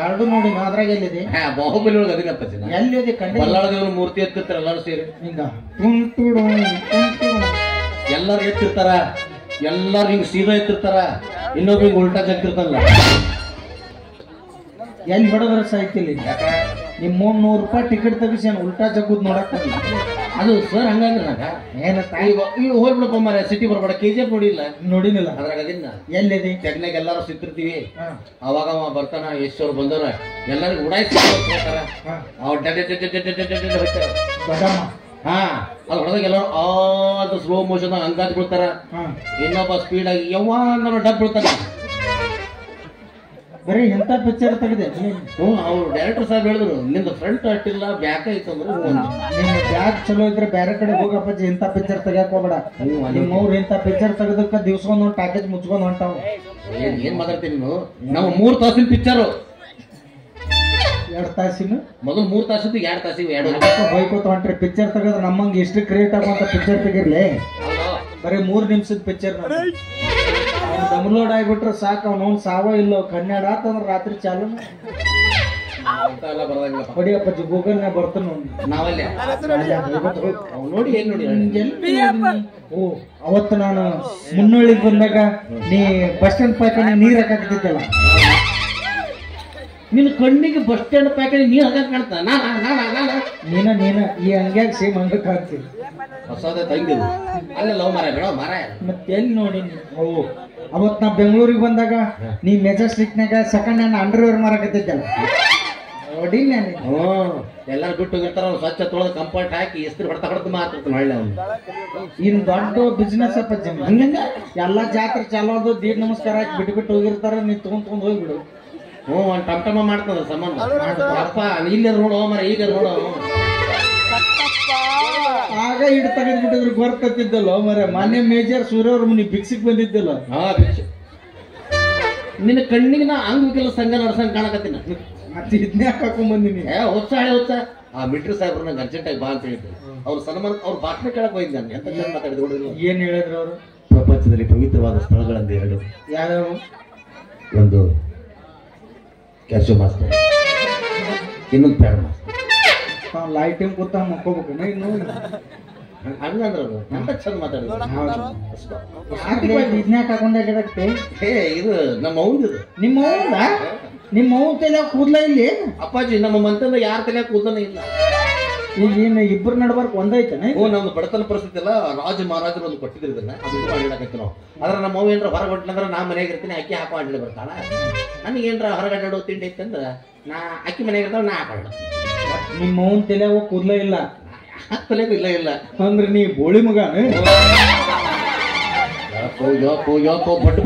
Card ನೋಡಿ ಅದ್ರಾಗ ಎಲ್ಲಿದೆ ಬಾಹುಬಲಿ ಒಳಗೆ ಅದೀನಪ್ಪ ಎಲ್ಲಿದೆ ಬಲ್ಲಾಳ ದೇವ್ರ ಮೂರ್ತಿ ಎತ್ತಿರ್ತಾರ ಎಲ್ಲರೂ ಸೇರಿ ಹಿಂಗ ತುಂಟುಡು ಎಲ್ಲಾರು ಎತ್ತಿರ್ತಾರ, ಎಲ್ಲಾರು ಹಿಂಗ್ ಸೀದಾ ಎತ್ತಿರ್ತಾರ, ಇನ್ನೊಬ್ಬ ಹಿಂಗ್ ಉಲ್ಟಾ ಜಗ್ತಿರ್ತಾನಲ್ಲ. ಎಲ್ಲಿ ಬಡದ್ರ ಸಾಯ್ತಿಲ್ಲ ನಿಮ್ ₹300 ಟಿಕೆಟ್ ತೆಗಿಸಿ ಉಲ್ಟಾ ಜಗ್ಗುದ್ ನೋಡಕ್ ಅದು ಸರ್ ಹಂಗಂದ್ರೆ ನಾಗ ಏನತ್ತ ಹೋಗ್ಬಿಡಪ್ಪ ಮಾರ ಸಿಟಿ ಬರ್ಬೇಡ. KGF ನೋಡಿಲ್ಲ, ನೋಡಿನಿಲ್ಲ. ಅದ್ರಾಗ ಅದಿನ್ನ ಎಲ್ಲಿದೆ ಜಗ್ನಾಗ ಎಲ್ಲಾರು ಸಿತ್ತಿರ್ತೀವಿ. ಅವಾಗ ಅವ ಬರ್ತಾನ, ಎಷ್ಟವ್ರು ಬಂದವ್ರ ಎಲ್ಲರಿಗೂ ಉಡಾಯಿಸ್ತಾರ. ಅವ್ರ ಹಾ ಅದು ಹೊಡೆದಾಗ ಎಲ್ಲರೂ ಅದು ಸ್ಲೋ ಮೋಷನ್ ಹಂಗಾದ್ ಬಿಡ್ತಾರ. ಇನ್ನೊಬ್ಬ ಸ್ಪೀಡ್ ಆಗಿ ಯಾವಾಗ ಡಬ್ ಬಿಡ್ತಾನ. ಬರೀ ಎಂತ ಪಿಕ್ಚರ್ ತೆಗೆದೆ. ಅವ್ರು ಡೈರೆಕ್ಟರ್ ಸಾಹೇಬ್ ಹೇಳಿದ್ರು, ನಿಂದ ಫ್ರಂಟ್ ಅಟ್ಟಿಲ್ಲ ಬ್ಯಾಕ್ ಐತಂದ್ರು. ನಿನ್ನ ಬ್ಯಾಗ್ ಚಲೋ ಇದ್ರೆ ಬೇರೆ ಕಡೆ ಹೋಗಪ್ಪಾಜಿ, ಇಂತ ಪಿಕ್ಚರ್ ತೆಗಿಯಕ್ ಹೋಗ್ಬೇಡ. ನಿಮ್ಮವ್ರು ಇಂತ ಪಿಕ್ಚರ್ ತೆಗೆದಕ್ಕ ದಿವ್ಸ ಒಂದೊಂದು ಪ್ಯಾಕೇಜ್ ಮುಚ್ಕೊಂಡ್ ಹೊಂಟಾವ. ಏನ್ ಮಾತಾಡ್ತೀನಿ ನೀನು? ನಾವು 3 ತಾಸಿನ ಪಿಕ್ಚರು, 2 ತಾಸಿನ ಮೊದಲು 3 ತಾಸಿದ್ದು 2 ತಾಸಿಗೆ 2 ಬೈಕೋತ ಹೊಂಟ್ರಿ. ಪಿಕ್ಚರ್ ತೆಗೆದ್ರೆ ನಮ್ಮಂಗೆ ಎಷ್ಟು ಕ್ರಿಯೇಟ್ ಆಗುವಂತ ಪಿಕ್ಚರ್ ತೆಗಿರ್ಲಿ. ಬರೀ 3 ನಿಮಿಷದ ಪಿಕ್ಚರ್ ಡೌನ್ಲೋಡ್ ಆಗಿಬಿಟ್ರೆ ಸಾಕು. ಅವ್ನು ಸಾವ ಇಲ್ಲ ಕನ್ನಡ ಅಂತಂದ್ರೆ ರಾತ್ರಿ ಚಾಲು ಹೊಡಿಯಪ್ಪಾಜಿ. ಗೂಗಲ್ ಬರ್ತಾನ ನಾವಲ್ಲೇ ನೋಡಿ ಏನ್ ನೋಡಿ. ಓ ಅವತ್ತು ನಾನು ಮುನ್ನಳ್ಳಿಗೆ ಬಂದಾಗ ನೀ ಬಸ್ ಸ್ಟ್ಯಾಂಡ್ ಪಾಯ್ಕೊಂಡು ನೀರ್ ಹಾಕಿದ್ದಲ್ಲ. ನಿನ್ನ ಕಣ್ಣಿಗೆ ಬಸ್ ಸ್ಟ್ಯಾಂಡ್ ಪ್ಯಾಕೇಜ್ ನೀರ್ ಹಾಕಕ್ ಕಾಣ್ತಾ? ನೀನ ಈ ಹಂಗ್ಯಾಗ ಸೇಮ್ ಹಂಗ ಕಾಣ್ತೀವಿ. ಹೊಸದೇ ತಂಗಿದು ಅಲ್ಲೇ ಲವ್ ಮಾರ ಬೇಡ ಮಾರ. ಮತ್ತೆ ಎಲ್ಲಿ ನೋಡಿ ಓ ಅವತ್ ನಾ ಬೆಂಗಳೂರಿಗೆ ಬಂದಾಗ ನೀ ಮೆಜೆಸ್ಟಿಕ್ನಾಗ ಸೆಕೆಂಡ್ ಹ್ಯಾಂಡ್ ಅಂಡರ್ವೇರ್ ಮಾರಾಕತ್ತಿದ್ದಲ್ಲ. ನೋಡಿ ಎಲ್ಲಾರು ಬಿಟ್ಟು ಹೋಗಿರ್ತಾರ. ಸ್ವಚ್ಛ ತೊಳೆದು ಕಂಫರ್ಟ್ ಹಾಕಿ ಇಸ್ತ್ರಿ ಹೊಡ್ತಾ ಹೊಡೆದು ಮಾತಾಡ್ತಾನೆ ಒಳ್ಳೆ. ಅವ್ನು ಇನ್ ದೊಡ್ಡ ಬಿಸ್ನೆಸ್ ಅಪ್ಪ. ಹಂಗಂಗ ಎಲ್ಲಾ ಜಾತ್ರೆ ಚಾಲೋ ಅದು ದೀಡ್ ನಮಸ್ಕಾರ ಹಾಕಿ ಬಿಟ್ಟು ಹೋಗಿರ್ತಾರ. ನೀ ತಗೊಂಡ್ ಹೋಗ್ಬಿಡು. ಒಂದ್ ಟಮ್ ಮಾಡ್ತದ ಸಂಬಂಧ. ಅಪ್ಪ ಇಲ್ಲೇ ನೋಡು ಮರ, ಈಗ ನೋಡು. ಆಗ ಹಿಡ್ ತೆಗೆದ್ಬಿಟ್ಟಿದ್ರು ಗೊತ್ತತ್ತಿದ್ದಲ್ಲ ಮರ. ಮೊನ್ನೆ ಮೇಜರ್ ಸೂರ್ಯವ್ರ ಮುನಿ ಭಿಕ್ಷಕ್ ಬಂದಿದ್ದಲ್ಲ. ನಿನ್ನ ಕಣ್ಣಿಗೆ ನಾ ಅಂಗವಿಕಲ ಸಂಘ ನಡ್ಸಂಗ್ ಕಾಣಕತ್ತೀನಿ. ಮತ್ತೆ ಇದನ್ನೇ ಹಾಕೊಂಡ್ ಬಂದಿನಿ. ಹೊಸ ಹಳೆ ಹೊಸ ಆ ಮಿಟ್ರಿ ಸಾಹೇಬ್ರ ನಂಗೆ ಅರ್ಜೆಂಟಾಗಿ ಬಾ ಅಂತ ಹೇಳಿದ್ರು. ಅವ್ರ ಸನ್ಮಾನ ಅವ್ರ ಭಾಷಣ ಕೇಳಕ್ ಹೋಗಿದ್ದೆ ನಾನು. ಎಂತ ಚಂದ ಮಾತಾಡಿದ್ರು. ಏನ್ ಹೇಳಿದ್ರು ಅವರು? ಪ್ರಪಂಚದಲ್ಲಿ ಪವಿತ್ರವಾದ ಸ್ಥಳಗಳಂದ 2. ಯಾವ್ಯಾವ? ಒಂದು ಕ್ಯಾಶೋ ಮಾಸ್ಟರ್, ಇನ್ನೊಂದು ಪ್ಯಾಡ್ ಮಾಸ್ಟರ್. ಲೈಟಿಂಗ್ ಕೂತ ಮಕ್ಕೋಬೇಕು ಇನ್ನು ಹಂಗಂದ್ರ ಅಂತ ಚಂದ ಮಾತಾಡಿದ್ರು. ಇದನ್ಯಾಕ ಹಾಕೊಂಡಾಗಿರತ್ತೆ? ಇದು ನಮ್ಮ ಅವ್ದು. ನಿಮ್ಮ ಅವ್ದ? ನಿಮ್ಮ ಅವ್ನ ತಲೆ ಕೂದ್ಲ ಇಲ್ಲಿ? ಅಪ್ಪಾಜಿ ನಮ್ಮ ಮಂತಂದ ಯಾರ ತಲೆ ಕೂದಲೇ ಇಲ್ಲ. ಈಗ ಏನ್ ಇಬ್ಬರು ನಡ್ಬಾರ್ಕ್ ಒಂದೈತನ? ನಮ್ದು ಬಡತನ ಪರಿಸ್ಥಿತಿ ಎಲ್ಲ ರಾಜ ಮಹಾರಾಜರು ಒಂದು ಕೊಟ್ಟಿದ್ರು ಇದನ್ನ. ಅದು ಆಡ್ಲಿಕ್ಕೆ ನಾವು ಅದ್ರ ನಮ್ಮ ಅವ್ವ ಏನ್ರ ಹೊರಗೆ ಹೊಂಟ್ಲಂದ್ರ ನಾ ಮನೆಯಾಗ ಇರ್ತೀನಿ, ಅಕ್ಕಿ ಹಾಕೋ ಆಡ್ಲಿ ಬರ್ತಾಳ. ನನಗೆ ಏನ್ರ ಹೊರಗಡೆ ತಿಂಡಿ ಐತಂದ್ರ ನಾ ಅಕ್ಕಿ ಮನೆಯಾಗ ಇರ್ತಾವ, ನಾ ಹಾಕೊಳ್ಳ. ನಿಮ್ಮ ಅವ್ನ ತಲೆ ಕೂದ್ಲ ಇಲ್ಲ? ತಲೆಗೂ ಇಲ್ಲ ಇಲ್ಲ ಅಂದ್ರೆ ನೀ ಬೋಳಿ ಮಗ. ಬಟ್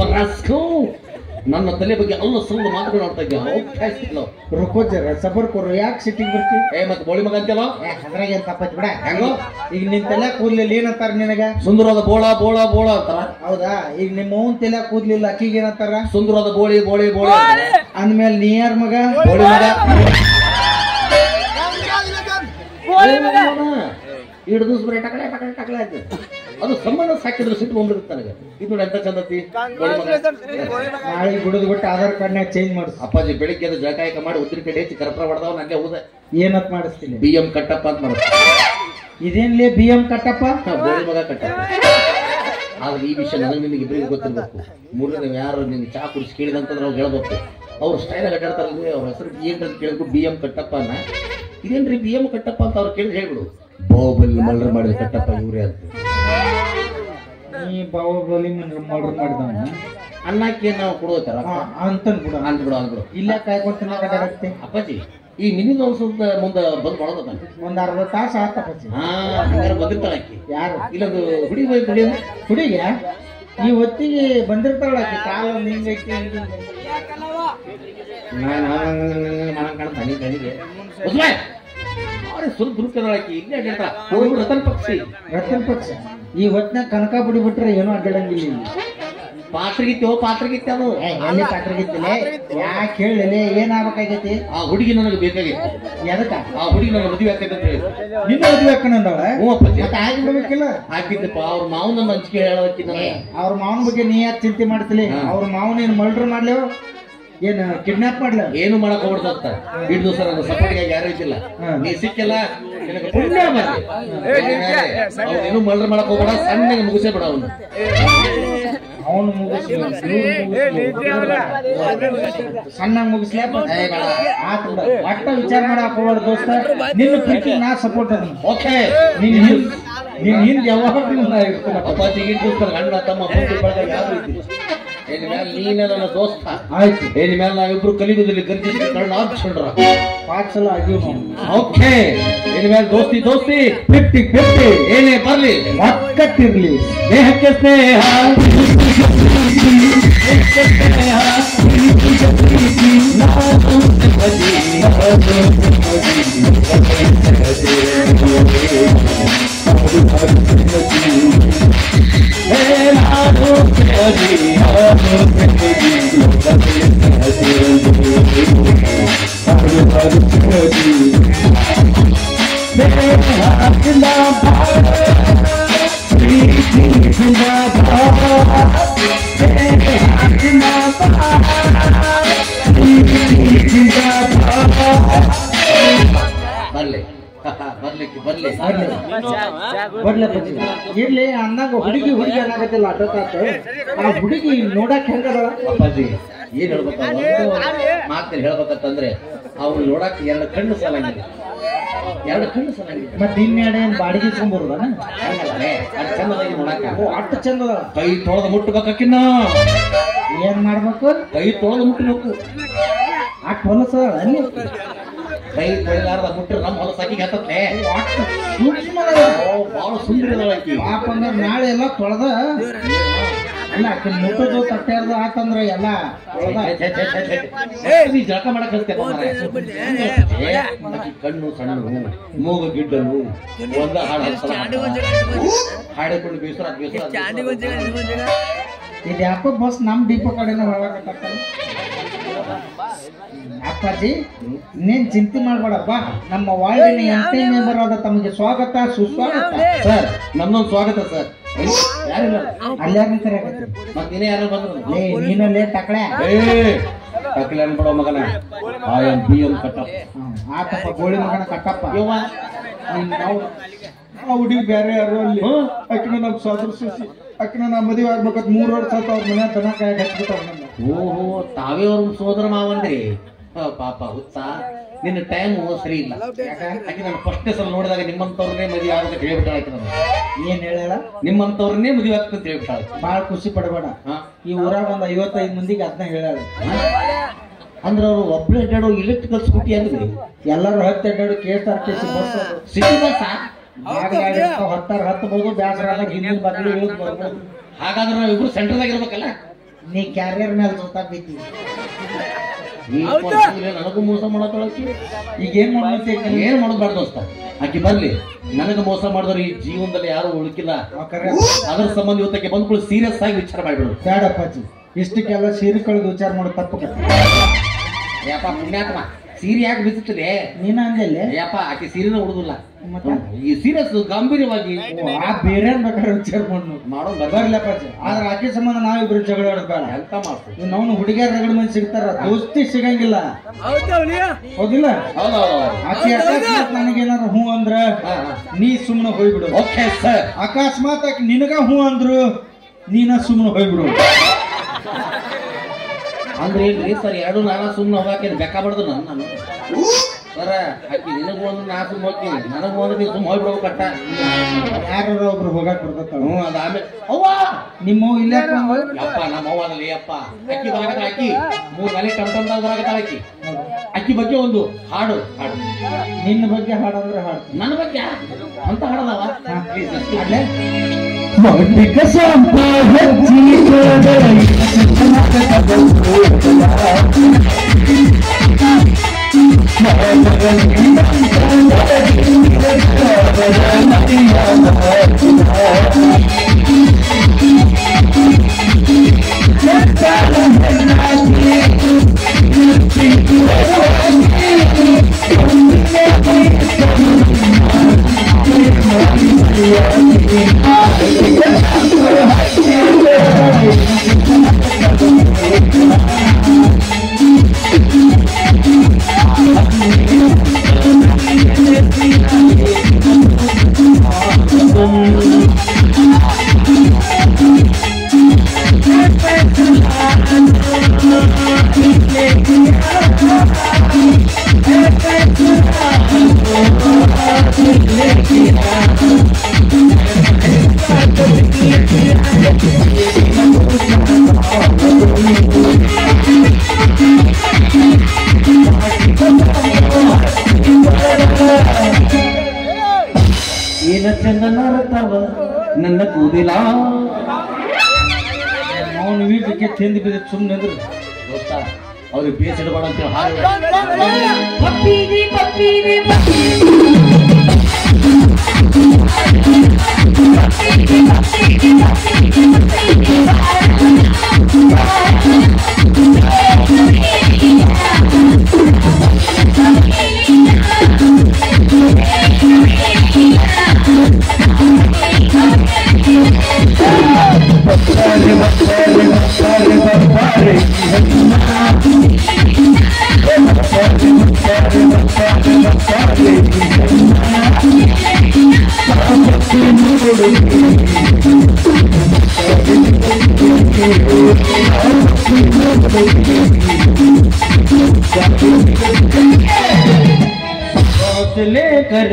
ನನ್ನ ತಲೆ ಬಗ್ಗೆ ಅಲ್ಲ ಸುಳ್ಳು ಮಾತುಗಳು ಆಡ್ತಾ ಇದ್ದ. ರುಕೋಜರ ಸಬರ್ ಕೊರು ಯಾಕೆ ಸಿಟ್ಟಿಗೆ ಬರ್ತಿ? ಮತ್ತೆ ಬೋಳಿ ಮಗ ಅಂತಲ್ಲ ಅದ್ರಾಗ ಏನ್ ತಪ್ಪತ್ ಬಿಡ. ಹೆಂಗೋ ಈಗ ನಿನ್ ತಲೆ ಕೂದ್ಲಿಲ್ಲ ಏನಂತಾರ ನಿನಗ? ಸುಂದರವಾದ ಬೋಳ ಬೋಳ ಬೋಳ ಅಂತಾರ. ಹೌದಾ? ಈಗ ನಿಮ್ಮ ಅವ್ನ ತಲೆ ಕೂದ್ಲಿಲ್ಲ, ಅಕ್ಕಿಗೆ ಏನಂತಾರ? ಸುಂದರವಾದ ಬೋಳಿ ಬೋಳಿ ಬೋಳಿ ಅಂದ್ಮೇಲೆ ನೀ ಯಾರ ಮಗ? ಬೋಳಿ ಮಗ. ಎರಡು ದಿವಸ ಬರೀ ಟಕಳೆ ಟಕಳೆ ಟಕಳೆ ಆಯ್ತು. ಅದು ಸಂಬಂಧ ಸಾಕಿದ್ರೆ ಸಿಟ್ಟು ಬಂದ್ಬಿಡುತ್ತೆ ನನಗೆ. ಇದು ನೋಡಿ ಎಂತ ಚಂದತಿ. ನಾಳೆ ಗುಡದ್ ಬಿಟ್ಟು ಆಧಾರ್ ಕಾರ್ಡ್ನಾಗ ಚೇಂಜ್ ಮಾಡಿಸ್. ಅಪ್ಪಾಜಿ ಬೆಳಿಗ್ಗೆ ಅದು ಜಳಕಾಯಕ ಮಾಡಿ ಉದ್ದಿನ ಕಡೆ ಹೆಚ್ಚಿ ಕರ್ಪೂರ ಹೊಡೆದವ ನಂಗೆ ಹೋದೆ. ಏನತ್ ಮಾಡಿಸ್ತೀನಿ? BM ಕಟ್ಟಪ್ಪ ಅಂತ ಮಾಡಿಸ್ತೀನಿ. ಇದೇನ್ಲೇ BM ಕಟ್ಟಪ್ಪ? ಬೋಳಿ ಮಗ ಕಟ್ಟಪ್ಪ. ಆದ್ರೆ ಈ ವಿಷಯ ನನಗೆ ನಿನಗೆ ಇಬ್ಬರಿಗೆ ಗೊತ್ತಿರ್ಬೇಕು. ಮೂರನೇ ಯಾರು ನಿನ್ಗೆ ಚಾ ಕುಡಿಸಿ ಕೇಳಿದಂತಂದ್ರೆ ಅವ್ರು ಹೇಳ್ಬೇಕು. ಅವ್ರು ಸ್ಟೈಲ್ ಅಡ್ಡಾಡ್ತಾರಲ್ರಿ, ಅವ್ರ ಹೆಸರು ಏನಂತ ಕೇಳಿದ್ರು BM ಕಟ್ಟಪ್ಪ ಅನ್ನ. ಇದೇನ್ರಿ BM ಕಟ್ಟಪ್ಪ ಅಂತ ಅವ್ರು ಕೇಳಿದ್ರೆ ಹೇಳ್ಬಿಡು, ಬಾಹುಬಲಿ ಮರ್ಡರ್ ಮಾಡಿದ ಕಟ್ಟಪ್ಪ ಇವ್ರೇ ಅಂತ. ಈ ಬಾಹುಬಲಿ ಮರ್ಡರ್ ಮಾಡಿದವ ಅನ್ನಕ್ಕೆ ನಾವು ಕೊಡೋತಾರ ಅಂತನ್ ಬಿಡು ಅಂದ್ಬಿಡು ಅಂದ್ಬಿಡು. ಇಲ್ಲ ಕಾಯ್ಕೊಡ್ತೀನಿ ಅಪ್ಪಾಜಿ ಈ ಮಿನಿ ವರ್ಷದ ಮುಂದೆ ಬಂದ್ ಮಾಡೋದ ಒಂದ್ ಅರ್ಧ ತಾಸು ಆತಪ್ಪಾಜಿ. ಹಂಗಾರ ಬಂದಿರ್ತಾಳ ಆಕಿ. ಯಾರು? ಇಲ್ಲೊಂದು ಹುಡಿ ಹೋಗಿ ಹುಡಿಗೆ ಈ ಹೊತ್ತಿಗೆ ಬಂದಿರ್ತಾಳ ಆಕಿ. ಕಾಲ ಒಂದು ಹಿಂಗೈತಿ ಕಣಿಗೆ ಸುರು ದುರ್ಕಿ ಇಲ್ಲೇ ಅಡ್ಡಾಡ್ತಾಳ. ರತನ್ ಪಕ್ಷಿ. ರತನ್ ಪಕ್ಷಿ ಈ ಹೊತ್ತಿನಾಗ ಕನಕ ಬಿಡಿ ಬಿಟ್ರೆ ಏನೋ ಅಡ್ಡಾಡಂಗಿಲ್ಲ. ಪಾತ್ರಗಿತ್ತೋ ಪಾತ್ರಗಿತ್ತ ಅದು ಎಲ್ಲಿ ಪಾತ್ರಗಿತ್ತಿಲ್ಲ? ಯಾಕೆ ಹೇಳಿ ಏನಾಗಬೇಕಾಗೈತಿ? ಆ ಹುಡುಗಿ ನನಗೆ ಬೇಕಾಗಿತ್ತು. ಎದಕ್ಕ? ಆ ಹುಡುಗಿ ನನಗೆ ಮದುವೆ ಆಗ್ತೈತೆ ಅಂತ ಹೇಳಿ. ನಿನ್ನ ಮದುವೆ ಹಾಕಂದವ? ಹ್ಞೂ ಅಪ್ಪಾಜಿ. ಮತ್ತೆ ಆಗಿ ಬಿಡ್ಬೇಕಿಲ್ಲ? ಹಾಕಿದ್ದಪ್ಪ. ಅವ್ರ ಮಾವನ ಹಂಚಿಕೆ ಹೇಳೋದಕ್ಕೆ ಅವ್ರ ಮಾವನ ಬಗ್ಗೆ ನೀ ಯಾಕೆ ಚಿಂತೆ ಮಾಡ್ತಿಲಿ? ಅವ್ರ ಮಾವನೇನು ಮರ್ಡರ್ ಮಾಡ್ಲೇವ? ಏನ್ ಕಿಡ್ನಾಪ್ ಮಾಡ್ಲ ಏನು ಮಾಡಕ್ ಹೋಗ್ಬಾರ್ದು ಅಂತ ಇಡ್ ದಿವಸ ನನ್ನ ಸಪೋರ್ಟ್ಗೆ ಯಾರು ಇದ್ದಿಲ್ಲ ನೀ ಸಿಕ್ಕಿಲ್ಲ ನಿನಗೆ ಪುಣ್ಯ ಬರ್ಲಿ. ಅವ್ನೇನು ಮರ್ಡರ್ ಮಾಡಕ್ ಹೋಗ್ಬೇಡ, ಸಣ್ಣಗೆ ಮುಗಿಸೇ ಬಿಡ ಅವನು. ಅವನು ಸಣ್ಣ ಮುಗಿಸ್ಲೇ ಆತ ಒಟ್ಟ ವಿಚಾರ ಮಾಡಕ್ ಹೋಗ್ಬಾರ್ದು ದೋಸ್ತ. ನಿನ್ನ ಪ್ರೀತಿ ನಾ ಸಪೋರ್ಟ್ ಅದ. ಓಕೆ ನಿನ್ ಹಿಂದ್ ಯಾವಾಗ ಅಪ್ಪಾಜಿ ಈಗ ದೋಸ್ತರ ಅಣ್ಣ ತಮ್ಮ ಬಂಧು ಬಳಗ ಯಾರು ಇದ್ದಿಲ್ಲ. ಏನ್ ಮೇಲೆ ನೀನೇ ನನ್ನ ದೋಸ್ತ ಆಯ್ತು. ಏನ್ ಮೇಲೆ ನಾವಿಬ್ರು ಕಲಿಯುಗದಲ್ಲಿ ಗರ್ಜಿಸಿ ಕಳ್ಳ ಆಗ್ಸ್ಕೊಂಡ್ರ 5 ಸಲ ಆಗಿವ್ ಓಕೆ. ಏನ್ ಮೇಲೆ ದೋಸ್ತಿ 50-50 ಏನೇ ಬರ್ಲಿ ಒಕ್ಕಟ್ಟಿರ್ಲಿ. ದೇಹಕ್ಕೆ ಸ್ನೇಹ ಇರ್ಲಿ ಅಂದಾಗ ಹುಡುಗಿ ಏನಾಗತ್ತಿಲ್ಲ ಅಡ್ಡಕ್ಕಾತ. ಆ ಹುಡುಗಿ ನೋಡಕ್ ಹೆಂಗದ ಅಪ್ಪಾಜಿ ಏನ್ ಹೇಳ್ಬೇಕ ಮಾತಲ್ಲಿ ಹೇಳ್ಬೇಕಂತಂದ್ರೆ ಅವ್ರು ನೋಡಕ್ 2 ಕಣ್ಣು ಸಾಲಂಗಿಲ್ಲ, 2 ಕಣ್ಣು ಸಾಲಂಗಿಲ್ಲ. ಮತ್ತೆ ಇನ್ನೆಡೆ ಬಾಡಿಗೆ ಇಸ್ಕೊಂಡ್ಬರುದಾನ ಅದು ಚಂದದಾಗಿ ನೋಡಕ. ಅಷ್ಟು ಚಂದದ. ಕೈ ತೊಳೆದು ಮುಟ್ಟಬೇಕಿನ್ನ ಏನ್ ಮಾಡ್ಬೇಕು? ಕೈ ತೊಳೆದು ಮುಟ್ಟಬೇಕು. ಅಷ್ಟು ಹೊಲಸ ಅಲ್ಲಿ ಕೈ ತೊಳೆದಾರದ ಮುಟ್ಟ್ರೆ ನಮ್ಮ ಹೊಲಸಾಕಿಗೆ ಹತ್ತತ್ಲೆ. ಬಹಳ ಸುಂದರ ಪಾಪ ಅಂದ್ರೆ ನಾಳೆ ಎಲ್ಲ ತೊಳೆದ ಅಲ್ಲ ಮುಟ್ಟದು ತಟ್ಟಾರ್ದು ಆತಂದ್ರ ಎಲ್ಲ ಜಳಕ ಮಾಡಕ್ ಕಣ್ಣು ಸಣ್ಣ ಮೂಗ ಗಿಡ್ಡನು ಒಂದ ಹಾಡಿಕೊಂಡು ಬೇಸರ ಇದು ಯಾಕೋ ಬಸ್ ನಮ್ ಡಿಪೋ ಕಡೆನ ಹೊರಗಟ್ಟ. ಅಪ್ಪಾಜಿ ನೀನ್ ಚಿಂತೆ ಮಾಡ್ಬೇಡಪ್ಪ. ನಮ್ಮ ವಾರ್ಡಿನ ಎಂಟನೇ ಮೆಂಬರ್ ಆದ ತಮಗೆ ಸ್ವಾಗತ ಸುಸ್ವಾಗತ. ಸರ್ ನಮ್ದೊಂದು ಸ್ವಾಗತ ಸರ್. ಯಾರಿಲ್ಲ ಅಲ್ಯಾರ ಮತ್ ನೀನೇ ಯಾರು ಬಂದ್ರು? ನೀನಲ್ಲೇ ಟಕಳೆ ಟಕಲೆ ಅನ್ಬಿಡೋ ಮಗನ. ಆಯಂ BM ಕಟ್ಟಪ್ಪ. ಆತಪ್ಪ ಗೋಳಿ ಮಗನ ಕಟ್ಟಪ್ಪ. ಹುಡುಗಿ ಬೇರೆ ಯಾರು ಅಲ್ಲಿ ಅಕ್ಕಿನ ನಮ್ ಸದೃಶಿಸಿ ಅಕ್ಕಿನ ನಾ ಮದುವೆ ಆಗ್ಬೇಕಂತ 3 ವರ್ಷ ಆತ ಅವ್ರ ಮನೆ ದನ ಕಾಯಿ ಹಚ್ಬಿಟ್ಟಾವ. ಓಹೋ ತಾವೇ ಅವ್ರ ಸೋದರ ಮಾವಂದ್ರಿ. ಪಾಪ ಹುಚ್ಚ ನಿನ್ನ ಟೈಮ್ ಸರಿ ಇಲ್ಲ. ಆಕೆ ನಾನು ಫಸ್ಟ್ ಸಲ ನೋಡಿದಾಗ ನಿಮ್ಮಂತವ್ರನ್ನೇ ಮದುವೆ ಆಗಕ್ಕೆ ಹೇಳ್ಬಿಟ್ಟ. ಆಕೆ ನಾನು ಏನ್ ಹೇಳ ನಿಮ್ಮಂತವ್ರನ್ನೇ ಮದುವೆ ಆಗ್ತಂತ ಹೇಳ್ಬಿಟ್ಟ. ಬಾಳ ಖುಷಿ ಪಡಬೇಡ. ಈ ಊರಾಗ ಒಂದ್ 55 ಮಂದಿಗೆ ಅದನ್ನ ಹೇಳ. ಅಂದ್ರೆ ಅವ್ರು ಒಬ್ರು ಅಡ್ಡಾಡೋ ಎಲೆಕ್ಟ್ರಿಕಲ್ ಸ್ಕೂಟಿ ಅಂದ್ರೆ ಎಲ್ಲರೂ 10 ಅಡ್ಡಾಡು KSRTC ಬಸ್ ಸಿಟಿ ಬಸ್ ಹತ್ತಬಹುದು. ಬ್ಯಾಸರ ಆದಾಗ ಹಿಂದಿನ ಬಾಗಿಲು ಇಳಿದು ಬರ್ಬೋದು. ಹಾಗಾದ್ರೆ ನಾವು ಇಬ್ರು ಸೆಂಟರ್ದಾಗ ಇರ್ಬೇಕಲ್ಲ. ನೀ ಕ್ಯಾರಿಯರ್ ಮೇಲೆ ಜೊತಾ ಬಿದ್ದಿ. ನನಗೂ ಮೋಸ ಮಾಡತ್ತೊಳಕಿ. ಈಗ ಏನ್ ಮಾಡ್ತಿ? ಏನ್ ಮಾಡೋದ್ಬಾರ್ದು ದೋಸ್ತ. ಆಕಿ ಬರ್ಲಿ. ನನಗ ಮೋಸ ಮಾಡಿದ್ರು ಈ ಜೀವನದಲ್ಲಿ ಯಾರು ಉಳುಕಿಲ್ಲ. ಅದ್ರ ಸಂಬಂಧ ಇವತ್ತಕ್ಕೆ ಬಂದ್ಕೊಳ್ಳಿ ಸೀರಿಯಸ್ ಆಗಿ ವಿಚಾರ ಮಾಡ್ಬಿಡು. ಬೇಡಪ್ಪಾಜಿ ಇಷ್ಟಕ್ಕೆಲ್ಲ ಸೀರೆ ಕಳೆದು ವಿಚಾರ ಮಾಡೋ ತಪ್ಪು. ಯಪ್ಪ ಪುಣ್ಯಾತ್ಮ ಸೀರೆ ಯಾಕೆ ಬಿಸುತ್ತಲೆ ನೀನ ಅಂದೆಲ್ಲ ಯಪ್ಪ. ಆಕೆ ಸೀರೆನ ಉಡುದಿಲ್ಲ. ಈ ಸೀರಿಯಸ್ ಗಂಭೀರವಾಗಿ ಆ ಬೇರೆ ಬೇಕಾದ್ರೆ ವಿಚಾರ ಮಾಡೋ ಬರ್ಲಪ್ಪಾಜಿ. ಆದ್ರೆ ಆಕೆ ಸಂಬಂಧ ನಾವಿಬ್ರು ಜಗಳ ಆಡೋದು ಬೇಡ. ಎಂತ ಮಾಡ್ತೀವಿ ನಾವು ಹುಡುಗಿಯರ್ ರಗಡ ಮಂದಿ ಸಿಗ್ತಾರ, ದೋಸ್ತಿ ಸಿಗಂಗಿಲ್ಲ. ಹೌದಿಲ್ಲ? ಆಕೆ ಅಕಸ್ಮಾತ್ ನನಗೇನಾದ್ರು ಹೂ ಅಂದ್ರ ನೀ ಸುಮ್ನೆ ಹೋಗ್ಬಿಡು. Okay sir. ಅಕಸ್ಮಾತ್ ಆಕೆ ನಿನಗ ಹೂ ಅಂದ್ರು ನೀನ ಸುಮ್ನೆ ಹೋಗ್ಬಿಡು. ಅಂದ್ರೆ ಏನ್ರಿ ಸರ್? 2 ನಾನಾ ಸುಮ್ನೆ ಹೋಗಾಕೇನು ಬೇಕಾಗ್ಬಾರ್ದು ನಾನು ಸರ. ಆಕಿ ನಿನಗೂ ಒಂದು ನಾ ಸುಮ್ಮ ಹೋಗ್ತೀನಿ, ನನಗೂ ಒಂದು ನೀವು ಸುಮ್ಮ ಹೋಗ್ಬಿಡ್ಬೇಕು ಕಟ್ಟ. ಯಾರು ಒಬ್ರು ಹೋಗಾಕ್ ಬರ್ತತ್ತ. ಅದ ಆಮೇಲೆ ಅವ್ವ ನಿಮ್ಮ ಇಲ್ಲ ಯಪ್ಪ ನಮ್ಮ ಅವ್ವದಲ್ಲಿ ಅಪ್ಪ ಅಕ್ಕಿ ಬರಾಕತ್ತ. ಆಕಿ 3 ನಾಳೆ ಟಮ್ಟಮ್ದಾಗ ಬರಾಕತ್ತಾಳ. ಅಕ್ಕಿ ಬಗ್ಗೆ ಒಂದು ಹಾಡು ಹಾಡು. ನಿನ್ನ ಬಗ್ಗೆ ಹಾಡಂದ್ರೆ ಹಾಡು. ನನ್ನ ಬಗ್ಗೆ ಅಂತ ಹಾಡದವ ಚಂದನ ರತವ ನನ್ನ ಕೂದಿಲ ಅವನು ವೀಟಕ್ಕೆ ತಿಂದು ಬಿದ್ದು ಸುಮ್ಮನೆ ಅಂದ್ರೆ ಗೊತ್ತಾ ಅವ್ರಿಗೆ ಬೇಸ್ ಇಡಬೇಡ ಅಂತ ಹಾಡು ಪಪ್ಪೀರಿ ಪಪ್ಪೀರಿ लेकर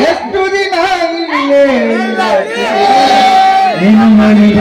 ಎಷ್ಟು ದಿನ ಅನ್ನದ ಮನೆಯ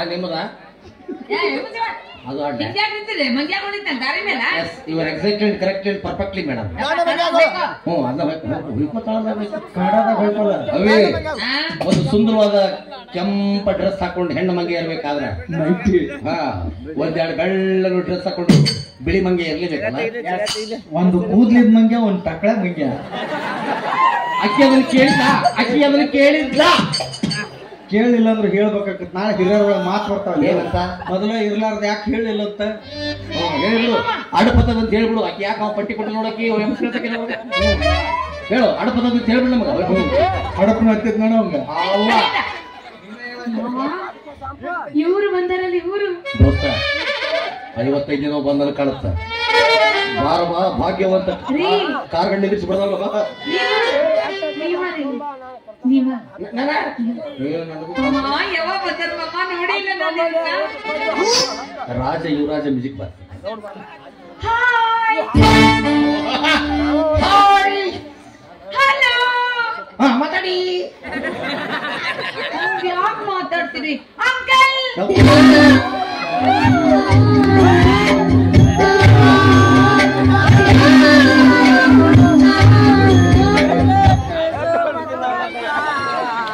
ನಿಮ್ಮದ ಅದು you are exactly correct and perfectly madam. ಅವೇ ಒಂದು ಸುಂದರವಾದ ಕೆಂಪ ಡ್ರೆಸ್ ಹಾಕೊಂಡು ಹೆಣ್ಣು ಮಂಗೆ ಇರ್ಬೇಕಾದ್ರೆ ಒಂದೆರಡು ಬೆಳ್ಳನು ಡ್ರೆಸ್ ಹಾಕೊಂಡು ಬಿಳಿ ಮಂಗೆ ಇರ್ಲೇಬೇಕಲ್ಲ. ಒಂದು ಕೂದ್ಲಿದ ಮಂಗೆ ಒಂದು ಟಕಳ ಮಂಗೆ. ಅಕ್ಕಿ ಅದನ್ನ ಕೇಳಿದ್ಲ ಕೇಳಿಲ್ಲ ಅಂದ್ರೆ ಹೇಳ್ಬೇಕಾಗತ್ತೆ. ನಾಳೆ ಹಿರಿಯರ ಮಾತು ಬರ್ತಾವಲ್ಲ ಏನಂತ ಮೊದಲ ಇರ್ಲಾರ್ದ ಯಾಕೆ ಹೇಳಿಲ್ಲ ಅಂತ ಹೇಳಿದ್ರು. ಅಡಪತದ ಅಂತ ಹೇಳ್ಬಿಡು. ಆಕಿ ಯಾಕೆ ಅವ್ನು ಪಟ್ಟಿ ಕೊಟ್ಟು ನೋಡಕಿ ಹೇಳು ಅಡಪತದ ಅಂತ ಹೇಳ್ಬಿಡು ನಮಗ. ಹಡಪನ ಹತ್ತಿದ್ ನೋಡ ಅವಂಗ ಇವ್ರು ಬಂದಾರಲ್ಲ ಇವ್ರು ದೋಸ್ತ 55 ದಿನ ಬಂದಲ್ಲಿ ಕಾಣುತ್ತ ಬಾರ ಬಾ ಭಾಗ್ಯವಂತ ರೀ. ಕಾರ್ಗಳು ನಿಲ್ಲಿಸಿ ಬಿಡೋಲ್ಲ ನೀವ ಯಾವಾಗ ಬಂದರು ಮಾಮ ನೋಡಿಲ್ಲ ನಾನು ರಾಜ ಯುವರಾಜ ಮ್ಯೂಸಿಕ್ ಬಾರ್ ಹಾಯ್ ಹಲೋ ಮಾತಾಡಿ ಯಾಕೆ ಮಾತಾಡ್ತೀರಿ ಅಂಕಲ್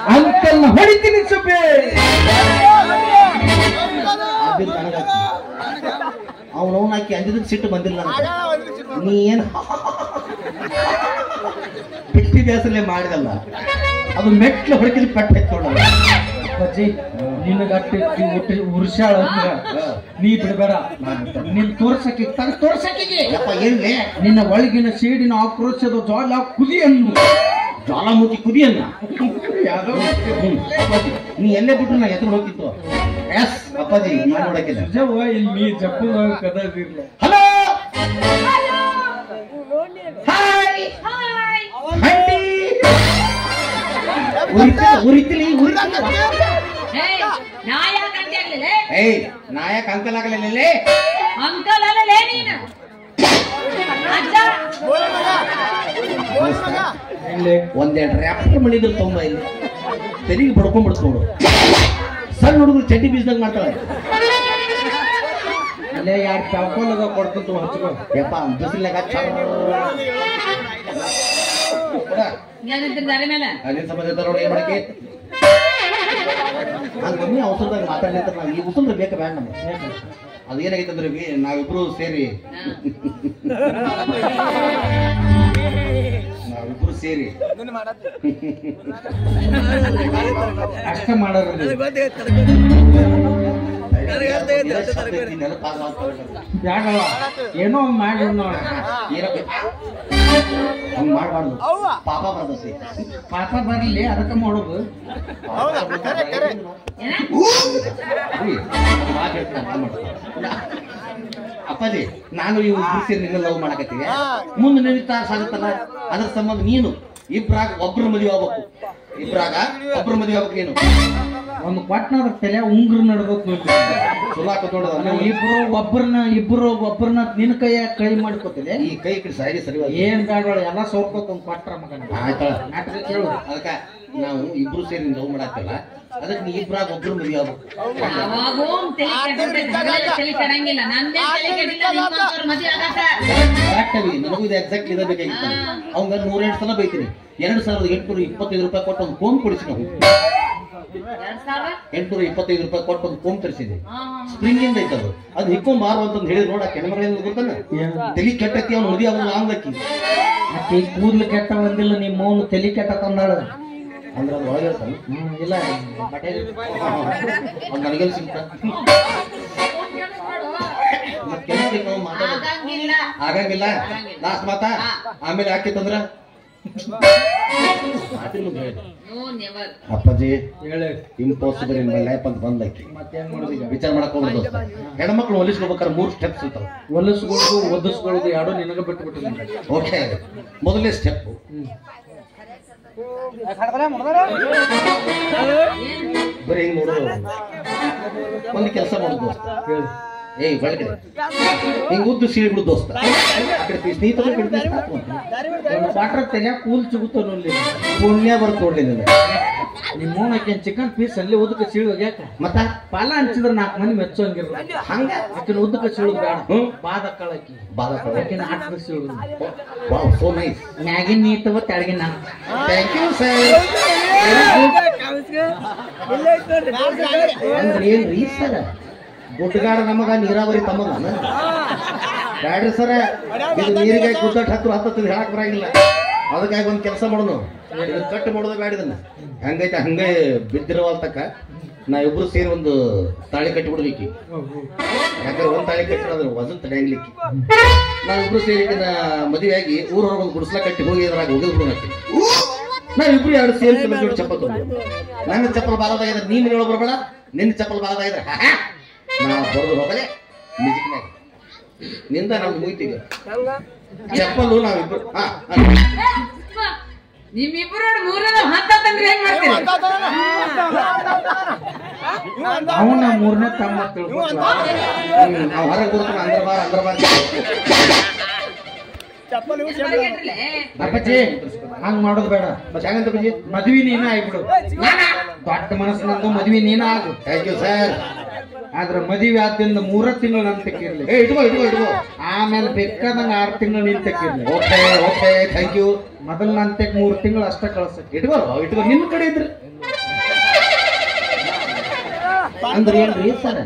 ಅಂಕಲ್ ಹೊಡಿತೀನಿ ಸುಬ್ಬೆ ಅವನವನ್ ಹಾಕಿ ಅಂದಿದ್ದಕ್ಕೆ ಸಿಟ್ಟು ಬಂದಿಲ್ಲ ನೀ ಏನ್ ಬಿಟ್ಟಿ ಬೇಸರಲ್ಲೇ ಮಾಡಿದಲ್ಲ ಅದು ಮೆಟ್ಲು ಹೊಡಕಿಲಿ ಪಟ್ಟ ಎತ್ಕೊಂಡ ಅಜ್ಜಿ ನಿನಗಟ್ಟಿ ಉರ್ಸಾಳ ನೀ ಬಿಡಬೇಡ ನಿನ್ ತೋರ್ಸಕ್ಕೆ ತೋರ್ಸಕ್ಕೆ ಯಪ್ಪ ಏನ್ಲೆ ನಿನ್ನ ಒಳಗಿನ ಸೀಡಿನ ಆಕ್ರೋಶದ ಜ್ವಾಲ ಕುದಿಯನ್ನು ಜ್ವಾಲಾಮುಖಿ ಕುದಿಯನ್ನ ಯಾವ್ದೋ ನೀ ಎಲ್ಲೇ ಬಿಟ್ರು ನಾ ಎತ್ಕೊಂಡು ಹೋಗಿತ್ತು ಎಸ್ ಅಪ್ಪಾಜಿ ನಾನು ನೋಡಕ್ಕಿಲ್ಲ ನಿಜವ್ವ ಇಲ್ಲಿ ಜಪ್ಪದಾಗ ಕದದಿರ್ಲ ಹಲೋ ಹಾಯ್ ಹಾಯ್ ಹಂಡಿ ಉರಿತಿಲಿ ಏಯ್ ನಾ ಯಾಕೆ ಅಂತೆ ಆಗ್ಲಿಲ್ಲ ಏಯ್ ನಾಯಕ್ ಅಂಕಲ್ ಆಗಲಿಲ್ಲ ಅಂಕಲ್ ಅಲ್ಲಲೇ ನೀನು ಅಜ್ಜ ಒಂದೆರಡು ರ್ಯಾಪರ್ ಮಣಿದ್ರು ತೊಂಬ ಇಲ್ಲಿ ತೆರಿಗೆ ಬಡ್ಕೊಂಡ್ಬಿಡ್ತು ನೋಡು ಸಣ್ಣ ಹುಡುಗರು ಚಡ್ಡಿ ಬೀಜದಾಗ ಮಾಡ್ತಾಳೆ ಅಲ್ಲೇ ಯಾರು ಚಾಕೋಲದ ಕೊಡ್ತಂತ ಹಚ್ಕೋ ಯಪ್ಪ ಬಿಸಿಲಾಗ ಏನಂತೀರಿ ದಾರಿ ಮೇಲೆ ಅಲ್ಲಿನ ಸಂಬಂಧ ನೋಡಿ ಏನ್ ಮಾಡಕ್ಕೆ ನಾನು ಮಮ್ಮಿ ಅವಸರದಾಗ ಮಾತಾಡ್ಲಿಂತ ನಾವು ಈ ಉಸುಲ್ರಿ ಬೇಕಾ ಬೇಡ ನಮ್ಗೆ ಅದು ಏನಾಗೈತೆ ಅಂದ್ರೆ ನಾವಿಬ್ರು ಸೇರಿ ಅಷ್ಟ ಮಾಡೋರು ಯಾಕಲ್ಲ ಏನೋ ಒಂದ್ ಮಾಡಿ ಹಂಗ್ ಮಾಡ್ಬಾರ್ದು ಪಾಪ ಬರ್ತೈತಿ ಪಾಪ ಬರ್ಲಿ ಅದಕ್ಕ ಮಾಡೋದು ಅಪ್ಪಾಜಿ ನಾನು ಇವು ಸೇರಿ ನಿನ್ನ ಲವ್ ಮಾಡಕತ್ತೀವಿ ಮುಂದೆ ನಡೀತಾ ಸಾಗುತ್ತಲ್ಲ ಅದ್ರ ಸಂಬಂಧ ನೀನು ಇಬ್ರಾಗ ಒಬ್ರು ಮದುವೆ ಆಗ್ಬೇಕು ಇಬ್ರಾಗ ಒಬ್ರು ಮದುವೆ ಆಗ್ಬೇಕು ನೀನು ಒಂದು ಪಟ್ನದ ತಲೆ ಉಂಗ್ರ ನಡ್ಬೇಕು ಚಲೋ ಹಾಕೋದ ಇಬ್ರು ಒಬ್ಬರನ್ನ ನಿನ್ ಕೈ ಮಾಡ್ಕೋತಿದೆ ಈ ಕೈ ಕಡೆ ಸರಿ ಸರಿ ಏನ್ ಬೇಡ ಎಲ್ಲ ಸೋರ್ಕೋತ ಒಂದ್ ಕೊಟ್ರ ಮಗನ ಆಯ್ತಾಳ ನಾಟಕ ಕೇಳು ಅದಕ್ಕ ನಾವು ಇಬ್ರು ಸೇರಿ ಲವ್ ಮಾಡಾಕ್ತಲ್ಲ ಅದಕ್ಕೆ ನೀ ಇಬ್ರಾಗ ಒಬ್ರು ಮದುವೆ ಆಗ್ಬೇಕು ಅವಾಗೋಂ ತಲೆ ಕೆಡಂಗಿಲ್ಲ ನಂದೇ ತಲೆ ಕೆಡಿಲ್ಲ ನಿಮ್ಮಂತವ್ರ ಮದುವೆ ಆಗತ್ತ ಕರೆಕ್ಟಾಗಿ ನನಗೂ ಇದು ಎಕ್ಸಾಕ್ಟ್ ಇದೇ ಬೇಕಾಗಿತ್ತು ಅವಂಗ 102 ಸಲ ಬೈತೀನಿ 2825 ರೂಪಾಯಿ ಕೊಟ್ಟು ಒಂದು ಕೋಮ್ ಕೊಡಿಸಿ ನಾವು 825 ರೂಪಾಯಿ ಕೊಟ್ಟು ಒಂದು ಕೋಮ್ ತರಿಸಿದೆ ಸ್ಪ್ರಿಂಗ್ ಇಂದ ಐತದು ಅದು ಹಿಕ್ಕೊಂಡ್ ಬಾರು ಅಂತ ಹೇಳಿ ನೋಡ ಕೆಣಮಗಳಿಂದ ಗೊತ್ತಾನ ತಲಿ ಕೆಟ್ಟತಿ ಅವ್ನು ಮದುವೆ ಆಗೋದು ಆಂಗ್ಲಕ್ಕಿ ಮತ್ತೆ ಕೂದ್ಲು ಕೆಟ್ಟ ಬಂದಿಲ್ಲ ನಿಮ್ಮ ಮೌನ ತಲೆ ಕೆಟ್ಟ ತಂದಾಳ ಅಂದ್ರೆ ಅದು ಒಳಗೆ ಇರ್ತಾನೆ ಇಲ್ಲ ಅವ್ನು ನನಗೆಲ್ಲ ಸಿಗ್ತ ಮತ್ತೆ ಆಗಂಗಿಲ್ಲ ಲಾಸ್ಟ್ ಮಾತಾ ಆಮೇಲೆ ಹಾಕಿತ್ತಂದ್ರ ಅಪ್ಪಾಜಿ ಇಂಪಾಸಿಬಲ್ ಇನ್ ಮೈ ಲೈಫ್ ಅಂತ ಬಂದೈತಿ ವಿಚಾರ ಮಾಡಕ್ ಹೋಗ್ಬೋದು ಹೆಣ್ಮಕ್ಳು ಹೊಲಿಸ್ಕೋಬೇಕಾದ್ರೆ 3 ಸ್ಟೆಪ್ಸ್ ಇರ್ತಾವ ಹೊಲಸ್ಗೊಳ್ದು ಒದಿಸ್ಗೊಳ್ದು ಎರಡು ನಿನಗ ಬಿಟ್ಟು ಓಕೆ ಮೊದಲನೇ ಸ್ಟೆಪ್ ಬರೀ ಹಿಂಗ್ ನೋಡೋದು ಒಂದು ಕೆಲಸ ಮಾಡೋದು ದೋಸ್ತ ಏಯ್ ಒಳಗಡೆ ಹಿಂಗ್ ಉದ್ದು ಸೀಳಿ ಬಿಡು ದೋಸ್ತ ಆ ಕಡೆ ಸ್ನೇಹಿತರು ಬಾಟ್ರ ತಲೆ ಕೂಲ್ ಸಿಗುತ್ತ ನೋಡಿ ಪುಣ್ಯ ಬರ್ತ ನೋಡ್ಲಿ ನಿಮ್ಮ ಮೂನಕ್ಕೆ ಚಿಕನ್ ಪೀಸ್ ಅಲ್ಲಿ ಉದ್ದಕ ಸೀಳು ಹೋಗ್ಯಾಕ ಮತ್ತ ಪಾಲ ಹಂಚಿದ್ರ 4 ಮಂದಿ ಮೆಚ್ಚೋಂಗಿರ ಹಂಗ ಆಕಿನ ಉದ್ದಕ ಸೀಳು ಬೇಡ ಬಾದಕ್ಕಳಕಿ ಆಕಿನ ಆಟದ ಸೀಳು ವಾವ್ ಸೋ ನೈಸ್ ಮ್ಯಾಗಿನ ನೀತವ ತೆಳಗಿನ ಥ್ಯಾಂಕ್ ಯು ಸರ್ ಅಂದ್ರೆ ಏನ್ರಿ ಸರ್ ಗುಡ್ಡಗಾಡ ನಮಗ ನೀರಾವರಿ ತಮ್ಮಗ ಬ್ಯಾಡ್ರಿ ಸರ ಇದು ನೀರಿಗೆ ಗುಡ್ಡಟ್ ಹತ್ತು ಹೇಳಕ್ ಬರಂಗಿಲ್ಲ ಅದಕ್ಕಾಗಿ ಒಂದ್ ಕೆಲಸ ಮಾಡೋನು ಇದು ಕಟ್ ಮಾಡೋದು ಬ್ಯಾಡ ಇದನ್ನ ಹಂಗೈತೆ ಹಂಗೆ ಬಿದ್ದಿರವಲ್ತಕ್ಕ ನಾವಿಬ್ರು ಸೇರಿ ಒಂದು ತಾಳಿ ಕಟ್ಟಿ ಬಿಡ್ಲಿಕ್ಕೆ ಯಾಕಂದ್ರೆ ಒಂದ್ ತಾಳಿ ಕಟ್ಟಿರೋದ್ರ ವಜನ್ ತಡೆಯಂಗ್ಲಿಕ್ಕೆ ನಾವಿಬ್ರು ಸೇರಿ ಮದುವೆ ಆಗಿ ಊರೊಳಗೆ ಒಂದು ಗುಡಿಸ್ಲಾ ಕಟ್ಟಿ ಹೋಗಿ ಅದ್ರಾಗ ಹೋಗಿದ್ ಬಿಡೋಣಕ್ಕೆ ನಾವಿಬ್ರು 2 ಸೇರಿ ಜೋಡಿ ಚಪ್ಪಲ್ ತಗೊಂಡು ನನ್ನ ಚಪ್ಪಲ್ ಬಾಲದಾಗಿದ್ರೆ ನೀನ್ ಹೇಳೋ ಬರಬೇಡ ನಿನ್ನ ಚಪ್ಪಲ್ ಬಾಲದಾಗಿದ್ರೆ ನಾ ಬರೋದು ಹೋಗದೆ ಮ್ಯೂಸಿಕ್ನಾಗ ನಿಂದ ನಮ್ದು ಮುಗಿತೀವಿ ಚಪ್ಪಲು ನಾವಿಬ್ರು ನಿಮ್ಮಿಬ್ರು ಮೂರನೇ ಹತ್ತಂದ್ರೆ ಹೆಂಗ್ ಮಾಡ್ತೀರಿ ಅವನ ಮೂರನೇ ತಮ್ಮ ನಾವು ಹೊರಗೆ ಕೊಡ್ತಾನ ಅಂದ್ರ ಬಾರ ಅಪ್ಪಾಜಿ ಹಂಗ್ ಮಾಡೋದು ಬೇಡ ಹೆಂಗಂತ ಬಜ್ಜಿ ಮದ್ವಿ ನೀನ ಆಗ್ಬಿಡು ದೊಡ್ಡ ಮನಸ್ಸಿನಂದು ಮದ್ವಿ ನೀನ ಆಗು. Thank you sir. ಆದ್ರ ಮದ್ವಿ ಆದ್ರಿಂದ 3 ತಿಂಗಳು ನನ್ ತೆಕ್ಕಿರ್ಲಿ. ಇಟ್ಕೋ ಆಮೇಲೆ ಬೇಕಾದಂಗ 6 ತಿಂಗಳು ನೀನ್ ತೆಕ್ಕಿರ್ಲಿ. Okay thank you. ಮೊದಲು ನನ್ ತೆಕ್ 3 ತಿಂಗಳು ಅಷ್ಟ ಕಳ್ಸಕ್ ಇಟ್ಕೋ ನಿನ್ನ ಕಡೆ ಇದ್ರಿ ಅಂದ್ರೆ ಏನ್ರಿ ಸರ್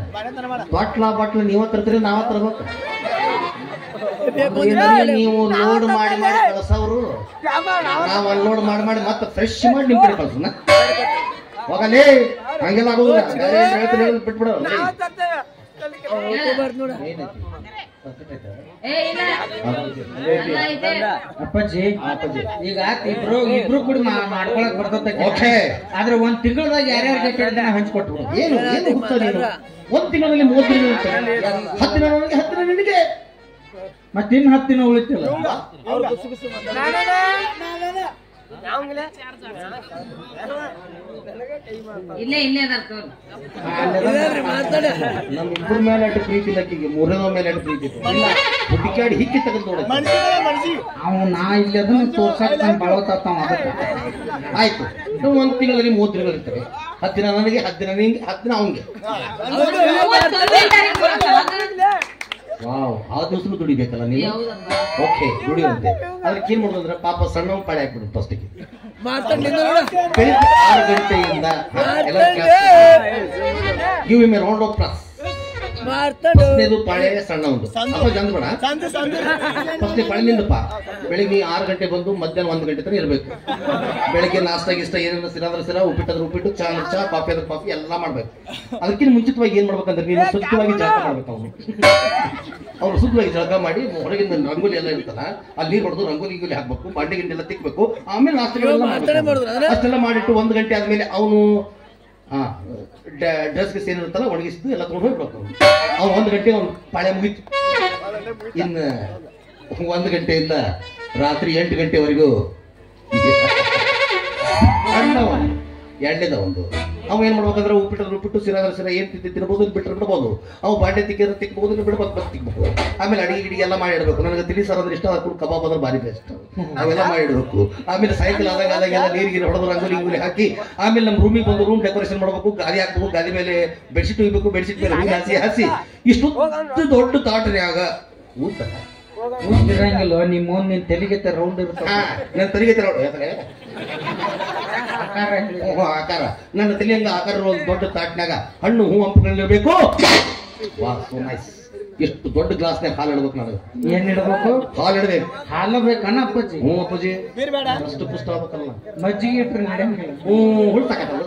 ಬಾಟ್ಲ ನೀವ ತರ್ತೀರಿ ನಾವ ತರ್ಬೇಕು ನೀವು ಲೋಡ್ ಮಾಡಿ ಕಳ್ಸವ್ರು ನಾವ್ ಅನ್ಲೋಡ್ ಮಾಡಿ ಮತ್ತೆ ಫ್ರೆಶ್ ಮಾಡಿ ನಿಮ್ ಕಡೆ ಕಳ್ಸೋಣ ಹೋಗಲೇ ಹಂಗೆಲ್ಲ ಆಗೋದಿಲ್ಲ ಬಿಟ್ಬಿಡೋ ಅಪ್ಪಾಜಿ ಈಗ ಇಬ್ರು ಕೂಡ ಮಾಡ್ಕೊಳಕ್ ಬರ್ತೈತೆ. ಆದ್ರೆ 1 ತಿಂಗಳದಾಗ ಯಾರ್ಯಾರ ಬೇಕಾದ್ರೆ ಹಂಚ್ಕೊಟ್ಬಿಡು. ಏನು ನೀನು 1 ತಿಂಗಳಲ್ಲಿ 30 ದಿನ 10 ದಿನ ನನಗೆ 10 ದಿನ ನಿನಗೆ ಮತ್ತಿನ್ 10 ದಿನ ಉಳಿತಿಲ್ಲ. ಇಲ್ಲೇ ನಮ್ ಇಬ್ಬರ ಮೇಲೆ ಅಟ್ಟು ಪ್ರೀತಿ ಲಕ್ಕಿಗೆ 3ನೇ ಮೇಲೆ ಅಟ್ಟು ಪ್ರೀತಿ ಹುಡುಕಾಡಿ ಹಿಕ್ಕಿ ತೆಗೆದು ನೋಡ ನಾ ಇಲ್ಲಿ ಅದನ್ನ ತೋರ್ಸಕ್ ಬಳತಾವ. ಆಯ್ತು 1 ತಿಂಗಳಲ್ಲಿ 30 ದಿನಗಳು ಇರ್ತವೆ. 10 ದಿನ ನನಗೆ 10 ದಿನ ನಿಂಗೆ 10 ದಿನ ಅವನಿಗೆ. ವಾವ್ ಆ ದಿವಸನು ದುಡಿಬೇಕಲ್ಲ ನೀವು. ಓಕೆ ದುಡಿಯುವಂತೆ ಅದಕ್ಕೆ ಏನ್ ಮಾಡೋದಂದ್ರೆ ಪಾಪ ಸಣ್ಣ ಪಾಳೆ ಹಾಕ್ಬಿಡು ಫಸ್ಟಿಗೆ ಬೆಳಿಗ್ಗೆ 6 ಗಂಟೆಯಿಂದ give him a round of applause. ಫಸ್ಟ್ನೇದು ಪಾಳೆ ಸಣ್ಣ ಒಂದು ಅಪ್ಪ ಜಂದ್ಬೇಡ ಫಸ್ಟ್ನೇ ಪಾಳೆ ನಿಂದಪ್ಪ. ಬೆಳಿಗ್ಗೆ 6 ಗಂಟೆ ಬಂದು ಮಧ್ಯಾಹ್ನ 1 ಗಂಟೆ ತನಕ ಇರ್ಬೇಕು. ಬೆಳಿಗ್ಗೆ ನಾಷ್ಟ ಗಿಷ್ಟ ಏನೇನು ಸಿರ ಉಪ್ಪಿಟ್ಟದ್ರ ಉಪ್ಪಿಟ್ಟು ಚಾ ಕಾಫಿ ಅದ್ರ ಕಾಫಿ ಎಲ್ಲ ಮಾಡ್ಬೇಕು. ಅದಕ್ಕಿಂತ ಮುಂಚಿತವಾಗಿ ಏನ್ ಮಾಡ್ಬೇಕಂದ್ರೆ ನೀನು ಸುತ್ತವಾಗಿ ಜಳಕ ಮಾಡ್ಬೇಕು. ಅವ್ರು ಸುತ್ತವಾಗಿ ಜಳಕ ಮಾಡಿ ಹೊರಗಿಂದ ರಂಗೋಲಿ ಎಲ್ಲ ಇರ್ತಲ್ಲ ಅಲ್ಲಿ ನೀರು ಹೊಡೆದು ರಂಗೋಲಿ ಗಿಗೋಲಿ ಹಾಕ್ಬೇಕು. ಬಾಂಡೆ ಗಿಂಡಿ ಎಲ್ಲ ತಿಕ್ಬೇಕು. ಆಮೇಲೆ ನಾಷ್ಟಗಳೆಲ್ಲ ಅಷ್ಟೆಲ್ಲ ಮಾಡಿಟ್ಟು 1 ಗಂಟೆ ಆದ್ಮೇಲೆ ಅವನು ಡ್ರೆಸ್ಗೆ ಸೇರಿರುತ್ತಲ್ಲ ಒಣಗಿಸಿದ್ದು ಎಲ್ಲ ತಗೊಂಡು ಹೋಗ್ಬೇಕು. ಅವ್ನು 1 ಗಂಟೆ ಅವ್ನು ಪಾಳೆ ಮುಗಿತು. ಇನ್ನು 1 ಗಂಟೆಯಿಂದ ರಾತ್ರಿ 8 ಗಂಟೆವರೆಗೂ ಎರಡನೇದ ಒಂದು ಅವ ಏನ್ ಮಾಡ್ಬೇಕಂದ್ರೆ ಉಪ್ಪಿಟ್ಟು ಸಿರ ಏನ್ ತಿನ್ಬೋದು ಬಿಡ್ಬೋದು. ಅವು ಬಾಂಡೆ ತಿಕ್ಬಹುದು ಬಿಡ್ಬೇಕು ತಿಕ್ಬೇಕು. ಆಮೇಲೆ ಅಡಿಗೆ ಗಿಡಿಗೆ ಎಲ್ಲ ಮಾಡಿ ಇಡಬೇಕು. ನನಗೆ ತಿಳಿ ಸರ್ ಅಂದ್ರೆ ಇಷ್ಟ ಅದಕ್ಕೆ ಕಬಾಬ್ ಅಂದ್ರೆ ಭಾರಿ ಬೆಸ್ಟ್. ಅವೆಲ್ಲ ಮಾಡಿ ಇಡಬೇಕು. ಆಮೇಲೆ ಸಾಯಂಕಾಲ ಆದಾಗೆಲ್ಲ ನೀರಿಗೆ ಹೊಡೆದು ರಂಗೋಲಿ ಹಾಕಿ ಆಮೇಲೆ ನಮ್ಮ ರೂಮಿಗೆ ಬಂದು ರೂಮ್ ಡೆಕೋರೇಷನ್ ಮಾಡ್ಬೇಕು. ಗಾದಿ ಹಾಕ್ಬೇಕು. ಗಾದಿ ಮೇಲೆ ಬೆಡ್ಶೀಟ್ ಹೋಗ್ಬೇಕು. ಬೆಡ್ಶೀಟ್ ಮೇಲೆ ಹಾಸಿ ಇಷ್ಟು ದೊಡ್ಡ ತಾಟ್ನ್ಯಾಗ ಊಟ ಇರಂಗಿಲ್ಲ. ನಿನ್ ತೆಲಿಗೆ ರೌಂಡ್ ಇರ್ತಾವ. ನನ್ನ ತೆಲಿಗೆ ಆಕಾರ ನನ್ನ ತಲೆಯಿಂದ ಆಕಾರ ದೊಡ್ಡ ತಾಟ್ನಾಗ ಹಣ್ಣು ಹೂ ಹಂಪಗಳಿರ್ಬೇಕು. ವಾ ಸೋ ನೈಸ್. ಎಷ್ಟು ದೊಡ್ಡ ಗ್ಲಾಸ್ನಾಗ ಹಾಲು ಇಡ್ಬೇಕು. ನನಗೆ ಏನ್ ಇಡ್ಬೇಕು? ಹಾಲು ಇಡ್ಬೇಕು. ಹಾಲು ಬೇಕನ್ನ ಅಪ್ಪಾಜಿ? ಹ್ಞೂ ಅಪ್ಪಾಜಿ ಅಷ್ಟು ಪುಷ್ಟ ಆಗ್ಬೇಕಲ್ಲ. ಮಜ್ಜಿಗೆ ಇಟ್ರೆ ನಡೆಯಂಗಿಲ್ಲ. ಹುಳ್ತಾಕತ್ತದು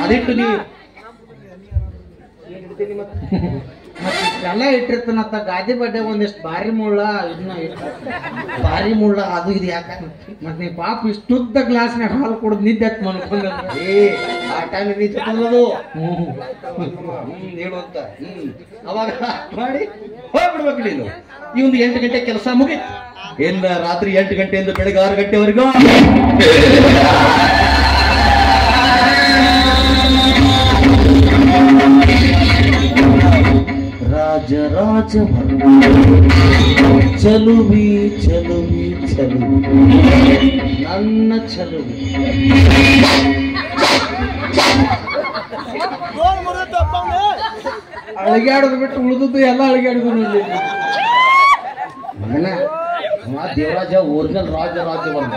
ಅದಿಟ್ಟು ನೀವು ಎಲ್ಲ ಇಟ್ಟಿರ್ತಾನತ್ತ. ಗಾದಿ ಬಡ್ಡೆ ಒಂದಿಷ್ಟು ಭಾರಿ ಮುಳ್ಳ ಇದನ್ನ ಭಾರಿ ಮುಳ್ಳ ಅದು ಇದು ಯಾಕ ಮತ್ ನೀ ಪಾಪ ಇಷ್ಟುದ್ದ ಗ್ಲಾಸ್ನಾಗ ಹಾಲು ಕುಡ್ದು ನಿದ್ದೆ ಮನ್ಕೊಂಡ ಆ ಟೈಮ್ ನಿಂತು ಹೇಳುವಂತ ಅವಾಗ ಮಾಡಿ ಹೋಗ್ಬಿಡ್ಬೇಕು ನೀನು. ಈ ಒಂದು 8 ಗಂಟೆ ಕೆಲಸ ಮುಗಿತು. ಎಲ್ಲ ರಾತ್ರಿ 8 ಗಂಟೆಯಿಂದ ಬೆಳಗ್ಗೆ 6 ಗಂಟೆವರೆಗೂ ರಾಜ ಚಲುವಿ ಚಲುವಿ ಚಲುವಿ ನನ್ನ ಚಲುವಿ ಅಳಗ್ಯಾಡೋದು ಬಿಟ್ಟು ಉಳಿದದ್ದು ಎಲ್ಲ ಅಳಗ್ಯಾಡೋದು. ಮಗನ ದೇವರಾಜ ಒರಿಜಿನಲ್ ರಾಜವರ್ಮ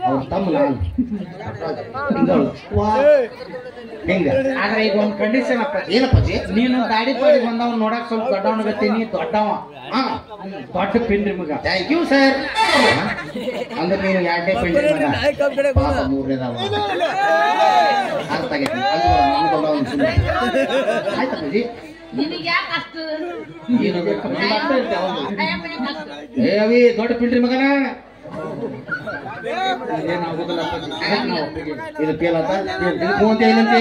ಅವ್ರ ತಮ್ಮ ನಾನು ಹೆಂಗ. ಆದ್ರೆ ಈಗ ಒಂದ್ ಕಂಡೀಷನ್ ಅಪ್ಪ. ಏನಪ್ಪಾಜಿ? ನೀನು ಗಾಡಿ ಪಾಡಿ ಬಂದವ್ ನೋಡಕ್ ಸ್ವಲ್ಪ ದೊಡ್ಡವನಾಗತ್ತೀನಿ. ದೊಡ್ಡವ ದೊಡ್ಡ ಪಿಂಡ್ರಿ ಮಗ. Thank you sir. ಅಂದ್ರೆ ನೀನು 2ನೇ ಪಿಂಡ್ರಿ ಮಗ. 3ನೇದವ ಅರ್ಥ ಆಗೈತಿ. ಆಯ್ತಪ್ಪಾಜಿ ನಿನಗೆ ಯಾಕೆ ಅಷ್ಟು ಅವಿ ದೊಡ್ಡ ಪಿಂಡ್ರಿ ಮಗನ ಏನಾಗುದಿಲ್ಲ. ಇದು ಕೇಳತ್ತ ಏನಂತೆ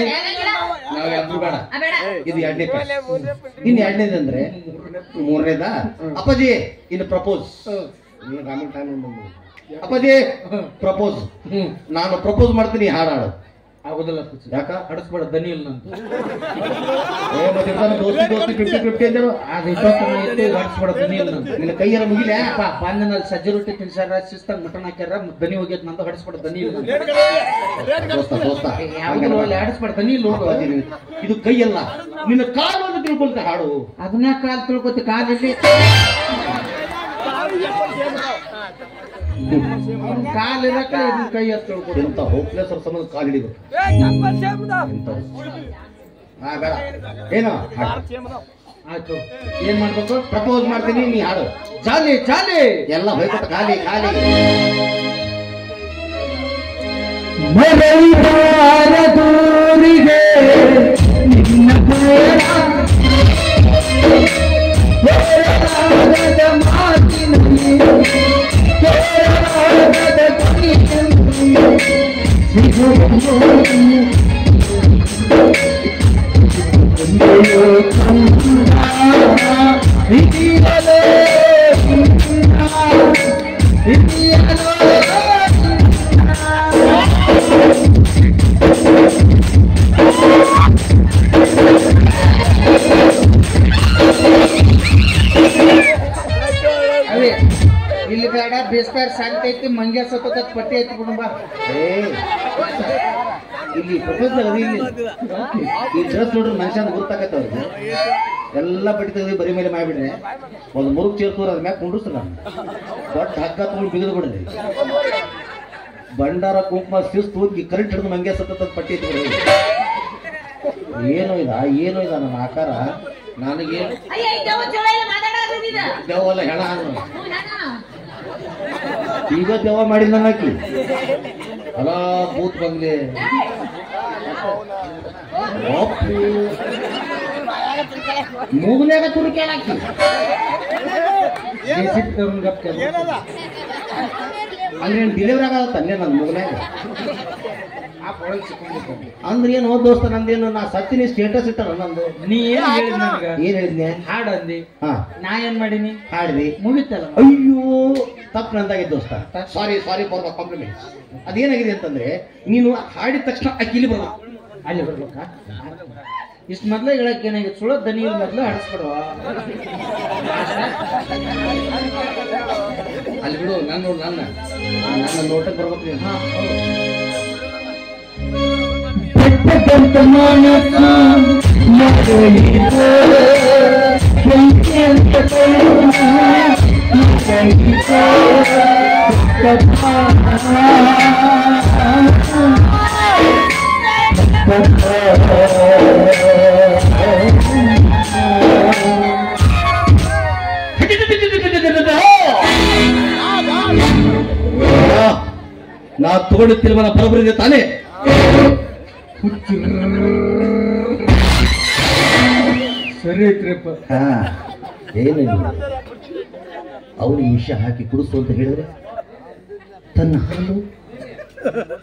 ನಾವ್ ಯಾವ್ದು ಬೇಡ. ಆ, ಬೇಡ. ಇದು 2ನೇ ಪ್ಯಾಚ್. ಇನ್ನು 2ನೇದಂದ್ರೆ 3ನೇದ ಅಪ್ಪಾಜಿ ಇನ್ನು ಪ್ರಪೋಸ್. ಅಪ್ಪಾಜಿ ಪ್ರಪೋಸ್. ನಾನು ಪ್ರಪೋಸ್ ಮಾಡ್ತೀನಿ, ಹಾಡಾಡು. ಆಗೋದಿಲ್ಲ ಯಾಕ? ಹಡಸ್ಬೇಡ, ದನಿ ಇಲ್ಲ ನಂದು. ದೋಸ್ತಿ 50-50 ಅಂದರು. ಅದು ಹಡಸ್ಬೇಡ, ದನಿ ಇಲ್ಲ ನಂದು. ನಿನ್ನ ಕೈಯರ ಮುಗಿಲೆ ಪಾಂದಿನಲ್ಲಿ ಸಜ್ಜೆ ರೊಟ್ಟಿ ತಿನ್ಸಾರ, ಶಿಸ್ತಾಗ ಮಟನ್ ಹಾಕ್ಯಾರ, ದನಿ ಹೋಗ್ಯತ್ ನಂದು. ಹಡಸ್ಬೇಡ, ದನಿ ಇಲ್ಲ ನಂದು. ದೋಸ್ತ ಯಾವ್ದು ಒಳ್ಳೆ ಹಡಸ್ಬೇಡ, ದನಿ ಇಲ್ಲ ಹೋಗು. ಇದು ಕೈಯಲ್ಲ, ನಿನ್ನ ಕಾಲು ಅಂತ ತಿಳ್ಕೊಳ್ತೆ ಹಾಡು. ಅದನ್ನ ಕಾಲ್ ತಿಳ್ಕೊತಿ, ಕಾಲಲ್ಲಿ ಕಾಲಿರಕ ಇದನ್ನ ಕೈ ಹತ್ತು ತಿಳ್ಕೊತಿ. ಎಂತ ಹೋಪ್ಲೆಸ್ ಅವ್ರ ಸಂಬಂಧ ಕಾಲು ಹಿಡಿಬೇಕು. ಬೇಡ ಏನೋ ಆಯ್ತು. ಏನ್ ಮಾಡ್ಬೇಕು? ಪ್ರಪೋಸ್ ಮಾಡ್ತೀನಿ, ನೀ ಹಾಡು. ಚಾಲಿ ಚಾಲಿ ಎಲ್ಲ ಹೋಯ್ಕೊತ ಖಾಲಿ ಖಾಲಿ. ಮರಳಿಗೆ ನಿನ್ನ ಅದೇ ಇಲ್ಲಿ ಬೇಡ, ಬೇಸ್ತಾರ ಸಾಕ್ತೈತಿ, ಮಂಗ್ಯ ಸತ್ತ ಪಟ್ಟಿ ಐತಿ ಬಿಡುಂಬ. ಇಲ್ಲಿ ಪ್ರಪೋಸ್ ಅದ. ಇಲ್ಲಿ ಈ ಡ್ರೆಸ್ ನೋಡ್ರಿ ಮನುಷ್ಯನ ಗುರ್ತಾಕತ್ತ ಅವ್ರಿಗೆ. ಎಲ್ಲ ಬಟ್ಟಿ ತೆಗೆದು ಬರಿ ಮೇಲೆ ಮಾಡಿಬಿಡ್ರಿ. ಒಂದು ಮುರುಗ್ ಚೇರ್ತೂರ ಅದ್ ಮ್ಯಾಗ ಕುಂಡ್ರಿಸ್ತು. ನಾನು ದೊಡ್ಡ ಹಗ್ಗ ತಗೊಂಡು ಬಿಗಿದು ಬಿಡ್ರಿ. ಬಂಡಾರ ಕುಂಕುಮ ಶಿಸ್ತು ಕರೆಂಟ್ ಹಿಡಿದು ಮಂಗ್ಯ ಸತ್ತ ಪಟ್ಟಿ ಐತಿ ಬಿಡ್ರಿ. ಏನೋ ಇದ ನನ್ನ ಆಕಾರ. ನನಗೆ ದೆವ್ವಲ್ಲ ಹೆಣ ಈಗ ದೆವ್ವ ಮಾಡಿಲ್ಲ ನಾಕಿ. ಅಲ್ಲ ಭೂತ್ ಬಂಗ್ಲೆ ಮೂಗನ್ಯಾಗ ತುರುಕಿ ಹಾಕಿ ಅಲ್ಲಿ ಡಿಲಿವರಿ ಆಗತ್ತ ಅಲ್ಲೇ ನನ್ನ ಮೂಗನ್ಯಾಗ. ಅಂದ್ರೆ ಏನು ದೋಸ್ತ, ನಂದೇನು ನಾ ಸತ್ತಿನಿ ಸ್ಟೇಟಸ್ ಇಟ್ಟಾರ ನಂದು. ನೀ ಏನ್ ಹೇಳಿದ್ ನನಗ? ಏನ್ ಹೇಳಿದ್ನೆ? ಹಾಡು ಅಂದಿ. ಹಾ, ನಾ ಏನ್ ಮಾಡೀನಿ? ಹಾಡ್ದಿ, ಮುಗಿತಲ್ಲ. ಅಯ್ಯೋ ತಪ್ಪು ನಂದಾಗಿದ್ದು ದೋಸ್ತ. Sorry for the compliment. ಅದೇನಾಗಿದೆ ಅಂತಂದ್ರೆ, ನೀನು ಹಾಡಿದ ತಕ್ಷಣ ಅಕ್ಕಿಲಿ ಬರ್ಬೇಕು. ಅಲ್ಲಿ ಬರ್ಬೇಕಾ? ಇಷ್ಟು ಮೊದ್ಲ ಹೇಳಕ್ ಏನಾಗಿತ್ತು? ಸುಳ ದನಿ ಮೊದ್ಲು ಹಡಸ್ಬಿಡುವ. ಅಲ್ಲಿ ಬಿಡು, ನನ್ನ ನೋಟಕ್ಕೆ ಬರ್ಬೇಕು ನೀನು. ನಾ ತಗೊಂಡಿರ್ತಿಲ್ವ ಬರೋಬರಿದೆ ತಾನೇ? ಸರಿ ಐತ್ರಿಪ್ಪ. ಏನಿಲ್ಲ, ಅವನಿಗೆ ವಿಷ ಹಾಕಿ ಕುಡಿಸು ಅಂತ ಹೇಳಿದ್ರೆ ತನ್ನ ಹಾಲು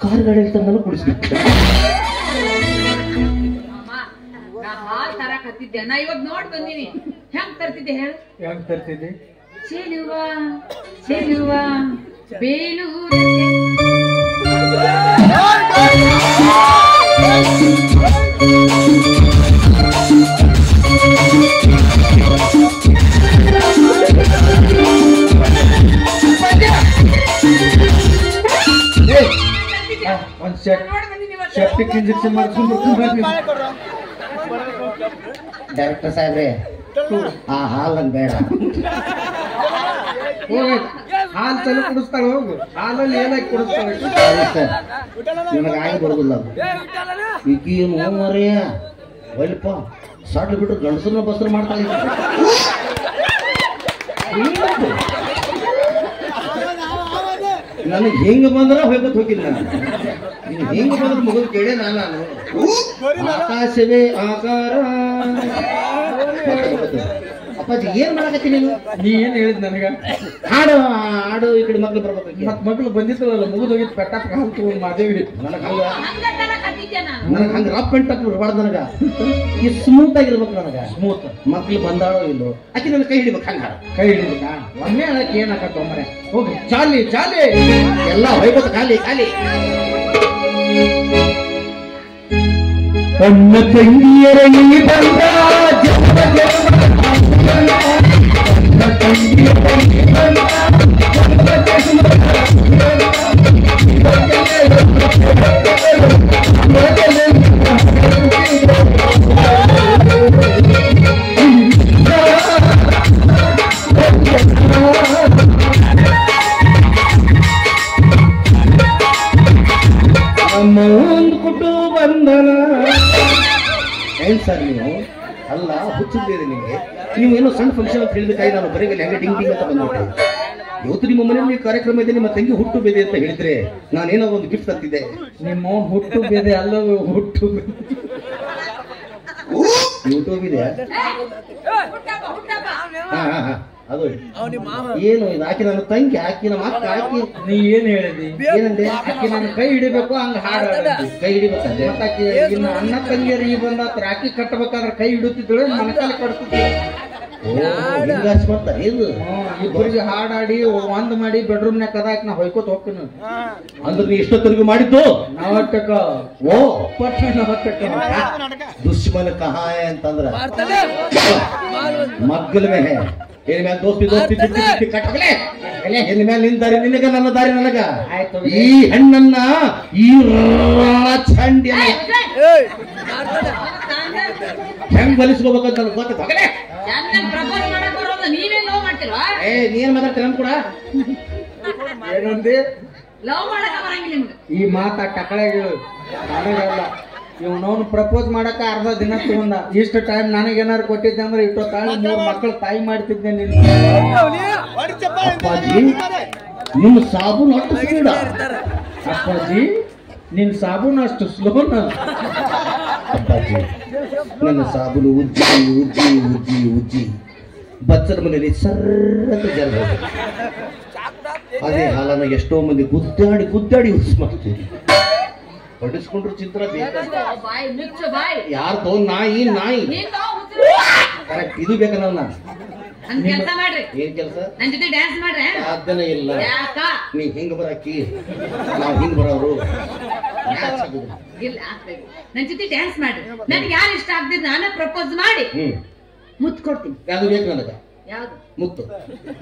ಕಾರ್ ಗಾಡಿಯಲ್ಲಿ ತಂದನು ಕುಡಿಸ್ಬಿಟ್ಟು. ನಾ ಹಾಲ್ ತರಕ್ ಹತ್ತಿದ್ದೆ, ನಾ ಇವಾಗ ನೋಡ್ ಬಂದೀನಿ. ಹೆಂಗ್ ತರ್ತಿದ್ದೆ ಹೇಳು? ಹೆಂಗ್ ತರ್ತಿದ್ದೆ? ಚೆಲುವ ಚೆಲುವ ಬೇಲೂರು ಒಂದ್ ಸೆಪ್ಟಿಕ್ ಇಂಜೆಕ್ಷನ್ ಮಾಡ್ಕೊಂಡು ಡೈರೆಕ್ಟರ್ ಸಾಹೇಬ್ರೆ, ಆ ಹಾಲನ್ ಬೇಡ. ಹಾಲು ಚಲೋ ಕುಡಿಸ್ತಾಳ, ಹೋಗು. ಹಾಲಲ್ಲಿ ಏನಾಗಿ ಕುಡಿಸ್ತಾಳೆ? ನಿಮಗೆ ಆಗಿ ಬರೋದಿಲ್ಲ ಅದು. ಈಗೇನು ಮರೆಯ ಒಲ್ಪ ಸಡ್ಲು ಬಿಟ್ಟು ಗಂಡಸನ್ನ ಬಸ್ರು ಮಾಡ್ತಾಳೆ. ನನಗೆ ಹೆಂಗ ಬಂದ್ರ ಹೋಗ್ಬೇಕು ಹೋಗಿಲ್ಲ. ನೀನು ಹೆಂಗ ಬಂದ್ರ ಮುಗಿದು ಕೇಳೇ ನಾನು ಆಕಾಶವೇ ಆಕಾರ. ಅಪ್ಪ ಅಪ್ಪಾಜಿ ಏನ್ ಮಾಡಕತ್ತಿ ನೀನು? ನೀ ಏನ್ ಹೇಳಿದ್ ನನಗ? ಹಾಡು ಹಾಡು ಈ ಕಡೆ ಮಕ್ಳು ಬರ್ಬೇಕು. ಮತ್ ಮಕ್ಳು ಬಂದಿತ್ತಲ್ಲ ಮುಗಿದೋಗಿತ್ತು ಪೆಟ್ಟಾಕ ಹಾಲು ತಗೊಂಡ್ ಮಾದೇವಿ. ನನಗೆ ನಾನು ಹಂಗ ರಫ್ ಅಂಡ್ ಟಫ್ ಇರಬಾರ್ದು ನನಗ. ಈ ಸ್ಮೂತ್ ಆಗಿರ್ಬೇಕು ನನಗ. ಸ್ಮೂತ್ ಮಕ್ಳು ಬಂದಾಳೋ ಇಲ್ಲೋ ಆಕಿ ನನ್ನ ಕೈ ಹಿಡಿಬೇಕು. ಹಂಗ ಕೈ ಹಿಡಿಬೇಕಾ? ಒಮ್ಮೆ ಹೇಳಕ್ ಏನಾಕತ್ತ ಮರೆ. ಹೋಗಿ ಚಾಲಿ ಚಾಲಿ ಎಲ್ಲ ಹೊಯ್ಬೋದು ಖಾಲಿ ಖಾಲಿ. ತನ್ನ ತಂಗಿಯರ ನೀ ಬಂದ ಜನ್ಮ ಜನ್ಮ ತನ್ನ ತಂಗಿಯರ ನೀ ಬಂದ ಜನ್ಮ ನಮ್ಮ ಒಂದು ಕುಟುಂಬ ಬಂಧನ. ಏನ್ ಸರ್ ನೀವು? ಅಲ್ಲ ಹುಚ್ಚಿದ್ದೀರಿ ನಿಮಗೆ. ನೀವು ಏನೋ ಸಣ್ಣ ಫಂಕ್ಷನ್ ಅಂತ ಹೇಳಿದಕ್ಕಾಗಿ ನಾನು ಬರೀಗಲ್ಲಿ ಹೆಂಗೆ ಡಿಂಗ್ ಡಿಂಗ್ ಅಂತ ಬಂದ್ಬಿಟ್ಟೆ. ಇವತ್ತು ನಿಮ್ಮ ಮನೆಯಲ್ಲಿ ಕಾರ್ಯಕ್ರಮ ಇದೆ, ನಿಮ್ಮ ತಂಗಿ ಹುಟ್ಟು ಬೇದೆ ಅಂತ ಹೇಳಿದ್ರೆ ನಾನೇನೋ ಒಂದು ಗಿಫ್ಟ್ ತರ್ತಿದ್ದೆ. ನಿಮ್ಮ ಹುಟ್ಟು ಬೇದೆ ಅಲ್ಲವೇ ಹುಟ್ಟು ಯೂಟ್ಯೂಬ್ ಇದೆ. ಅದು ಏನು ಇದು? ಆಕಿ ನನ್ನ ತಂಗಿ, ಆಕಿ ನಮ್ಮ ಅಕ್ಕ, ಆಕಿ ನೀ ಏನ್ ಹೇಳಿದಿ? ಏನಂದೆ? ಆಕಿ ನಾನು ಕೈ ಹಿಡಿಬೇಕು ಹಂಗ ಹಾಡ ಕೈ ಹಿಡಿಬೇಕಂದೆ. ಮತ್ತಾಕಿ ಇನ್ನು ಅಣ್ಣ ತಂಗಿಯರು ಈ ಬಂದ ರಾಖಿ ಕಟ್ಟಬೇಕಾದ್ರೆ ಕೈ ಹಿಡುತ್ತಿದ್ದಳು, ಮನಕಾಲಿ ಕಟ್ತಿದ್ಳು. ಬರ್ತಾರೆ ಇದು ಇಬ್ಬರಿಗೆ ಹಾಡಾಡಿ ಒಂದ್ ಮಾಡಿ ಬೆಡ್ರೂಮ್ನಾಗ ಕದಾಕ್ ನಾ ಹೊಯ್ಕೋತ ಹೋಗ್ತೀನಿ. ಅಂದ್ರೆ ನೀ ಎಷ್ಟೊತ್ತರೆಗೂ ಮಾಡಿದ್ದು ನಾವಟ್ಟಕ ಓ ಪಟ್ಟ ನಾವಟ್ಟಕ ದುಶ್ಮನ ಕಹಾಯ ಅಂತಂದ್ರ ಮಗ್ಗಲ ಮೇಲೆ ಏನ್ ಮ್ಯಾಲ ದೋಸ್ತಿ ದೋಸ್ತಿ ಬಿಟ್ಟು ಕಟ್ಟಗಲೇ ಎಲ್ಲಿ ಮೇಲೆ ನಿನ್ ದಾರಿ ನಿನಗ, ನನ್ನ ದಾರಿ ನನಗ. ಆಯ್ತು. ಈ ಹೆಣ್ಣನ್ನ ಈ ಚಂಡಿಯ ಹೆಂಗ್ ಬಲಿಸ್ಕೋಬೇಕಂತ ಗೊತ್ತಾಗಲೇ. ಪ್ರಪೋಸ್ ಮಾಡಕ್ ಬರೋದು ನೀವೇ ಲವ್ ಮಾಡ್ತಿಲ್ವಾ? ನೀನ್ ಮಾತಾಡ್ತೀರ ನಮ್ ಕೂಡ ಏನಂದಿ? ಲವ್ ಮಾಡಕ ಬರಂಗಿಲ್ಲ ನಿಮ್ಗೆ. ಈ ಮಾತ ಟಕಳೆಗಳು ನನಗಲ್ಲ. ಇವನವನು ಪ್ರಪೋಸ್ ಮಾಡಕ ಅರ್ಧ ದಿನ ತಗೊಂಡ. ಇಷ್ಟು ಟೈಮ್ ನನಗೇನಾರು ಕೊಟ್ಟಿದ್ದೆ ಅಂದ್ರೆ ಇಟ್ಟು ತಾಳಿ 3 ಮಕ್ಕಳು ತಾಯಿ ಮಾಡ್ತಿದ್ದೆ ನಿನ್ನ. ಅಪ್ಪಾಜಿ ನಿಮ್ಮ ಸಾಬೂನು ಅಷ್ಟು ಸ್ಪೀಡ. ಅಪ್ಪಾಜಿ ನಿನ್ ಸಾಬೂನು ಅಷ್ಟು ಸ್ಲೋನ. ಅಪ್ಪಾಜಿ ನನ್ನ ಸಾಬೂನು ಉಜ್ಜಿ ಉಜ್ಜಿ ಉಜ್ಜಿ ಉಜ್ಜಿ ಬಚ್ಚರ ಮನೆಯಲ್ಲಿ ಸರ್ರಂತ ಜರ ಅದೇ ಹಾಲನ್ನ ಎಷ್ಟೋ ಮಂದಿ ಗುದ್ದಾಡಿ ಗುದ್ದಾಡಿ ಯೂಸ್ ಮಾಡ್ತೀವಿ. ಹೊಡಿಸ್ಕೊಂಡ್ರು ಚಿತ್ರ ಬಾಯ್ ಮುಚ್ಚು ಬಾಯ್. ಯಾರ್ದೋ ನಾಯಿ ನಾಯಿ ಕರೆಕ್ಟ್. ಇದು ಬೇಕಲ್ಲ ನನ್ ಕೆಲಸ ಮಾಡ್ರಿ. ಏನ್ ಕೆಲಸ? ನನ್ ಜೊತೆ ಡ್ಯಾನ್ಸ್ ಮಾಡ್ರಿ. ಸಾಧ್ಯನೇ ಇಲ್ಲ. ಯಾಕ? ನೀ ಹಿಂಗ್ ಬರಾಕಿ, ನಾವ್ ಹಿಂಗ್ ಬರೋರು. ಇಲ್ಲ ನನ್ ಜೊತೆ ಡ್ಯಾನ್ಸ್ ಮಾಡ್ರಿ. ನನ್ಗೆ ಯಾರು ಇಷ್ಟ ಆಗ್ತಿದ್ ನಾನೇ ಪ್ರಪೋಸ್ ಮಾಡಿ ಮುತ್ತು ಕೊಡ್ತೀನಿ. ಯಾವ್ದು ಬೇಕು ನನಗ? ಯಾವ್ದು? ಮುತ್ತು.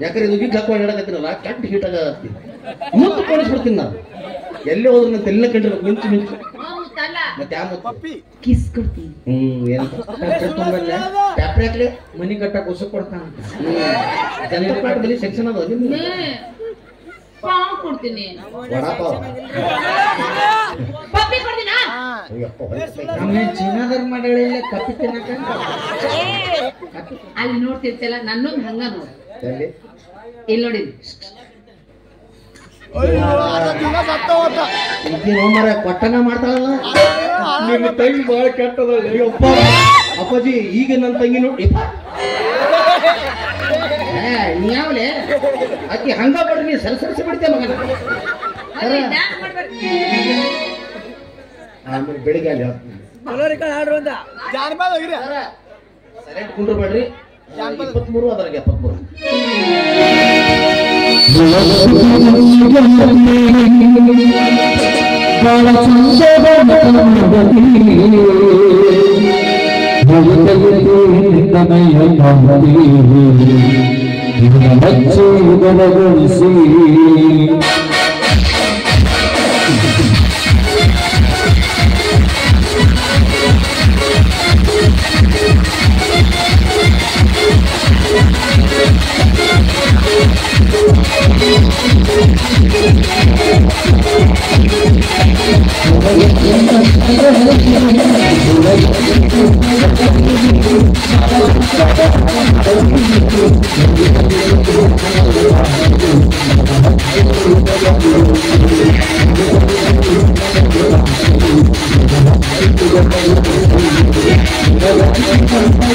ಯಾಕಂದ್ರೆ ಇದು ಗಿಗ್ ಹಾಕೊಂಡು ಹೇಳಕತ್ತೀನಲ್ಲ, ಕೆಟ್ಟ ಹೀಟ್ ಆಗತ್ತೀನಿ. ಮುತ್ತು ಕೊಡಿಸ್ಬಿಡ್ತೀನಿ ನಾನು. ಎಲ್ಲೇ ಹೋದ್ರು ನಾನು ತೆಲ್ಲ ಕಂಡಿರ್ಬೇಕು ಮಿಂಚು ಮಿಂಚು. ಮುತ್ತಲ್ಲ ಮತ್ತೆ ಯಾವ ಮುತ್ತು? ಕಿಸ್ ಕೊಡ್ತೀನಿ. ಏನಂತ ತುಂಬಲ್ಲ ಟ್ಯಾಪ್ರಿ ಹಾಕ್ಲಿ ಮನಿ ಕಟ್ಟಕ್ ಉಸು ಕೊಡ್ತಾನ. ಜನರ ಪ್ಲಾಟ್ ಬಲಿ ಸೆಕ್ಷನ್ ಅದ ನಿಮ್ಗೆ. ಪಾವ್ ಕೊಡ್ತೀನಿ. ವಡಾಪಾವ್ ಪಪ್ಪಿ ಕೊಡ್ತೀನಾ? ನಮ್ಮನೆ ಚೀನಾದವ್ರ ಮಾಡಿಲ್ಲ ಕಪ್ಪಿ ತಿನ್ನಕ. ಅಲ್ಲಿ ನೋಡ್ತಿರ್ತಲ್ಲ ನನ್ನೊಂದು ಹಂಗ ನೋಡಿ. ಎಲ್ಲಿ? ಇಲ್ಲಿ ನೋಡಿ. ಈಗೇನು ಮರ ಕೊಟ್ಟನ ಮಾಡ್ತಾಳಲ್ಲ ನಿನ್ನ ತಂಗಿ ಬಹಳ ಕೆಟ್ಟದ. ಅಯ್ಯಪ್ಪ ಅಪ್ಪಾಜಿ ಈಗ ನನ್ನ ತಂಗಿ ನೋಡಿ ನೀ ಯಾವಲೆ ಆಕಿ ಹಂಗ ಬಿಡ್ರಿ, ನೀ ಸರಿಸಿ ಬಿಡ್ತೇ ಮಗನ. ಡ್ಯಾನ್ಸ್ ಮಾಡ್ಬೇಕು. ಆಮೇಲೆ ಬೆಳಿಗ್ಗೆ ಅಲ್ಲಿ ಸೈಲೆಂಟ್ ಕುಂಡ್ರು ಬೇಡ್ರಿ. 23 ಅದ್ರಾಗ 73. Thank you.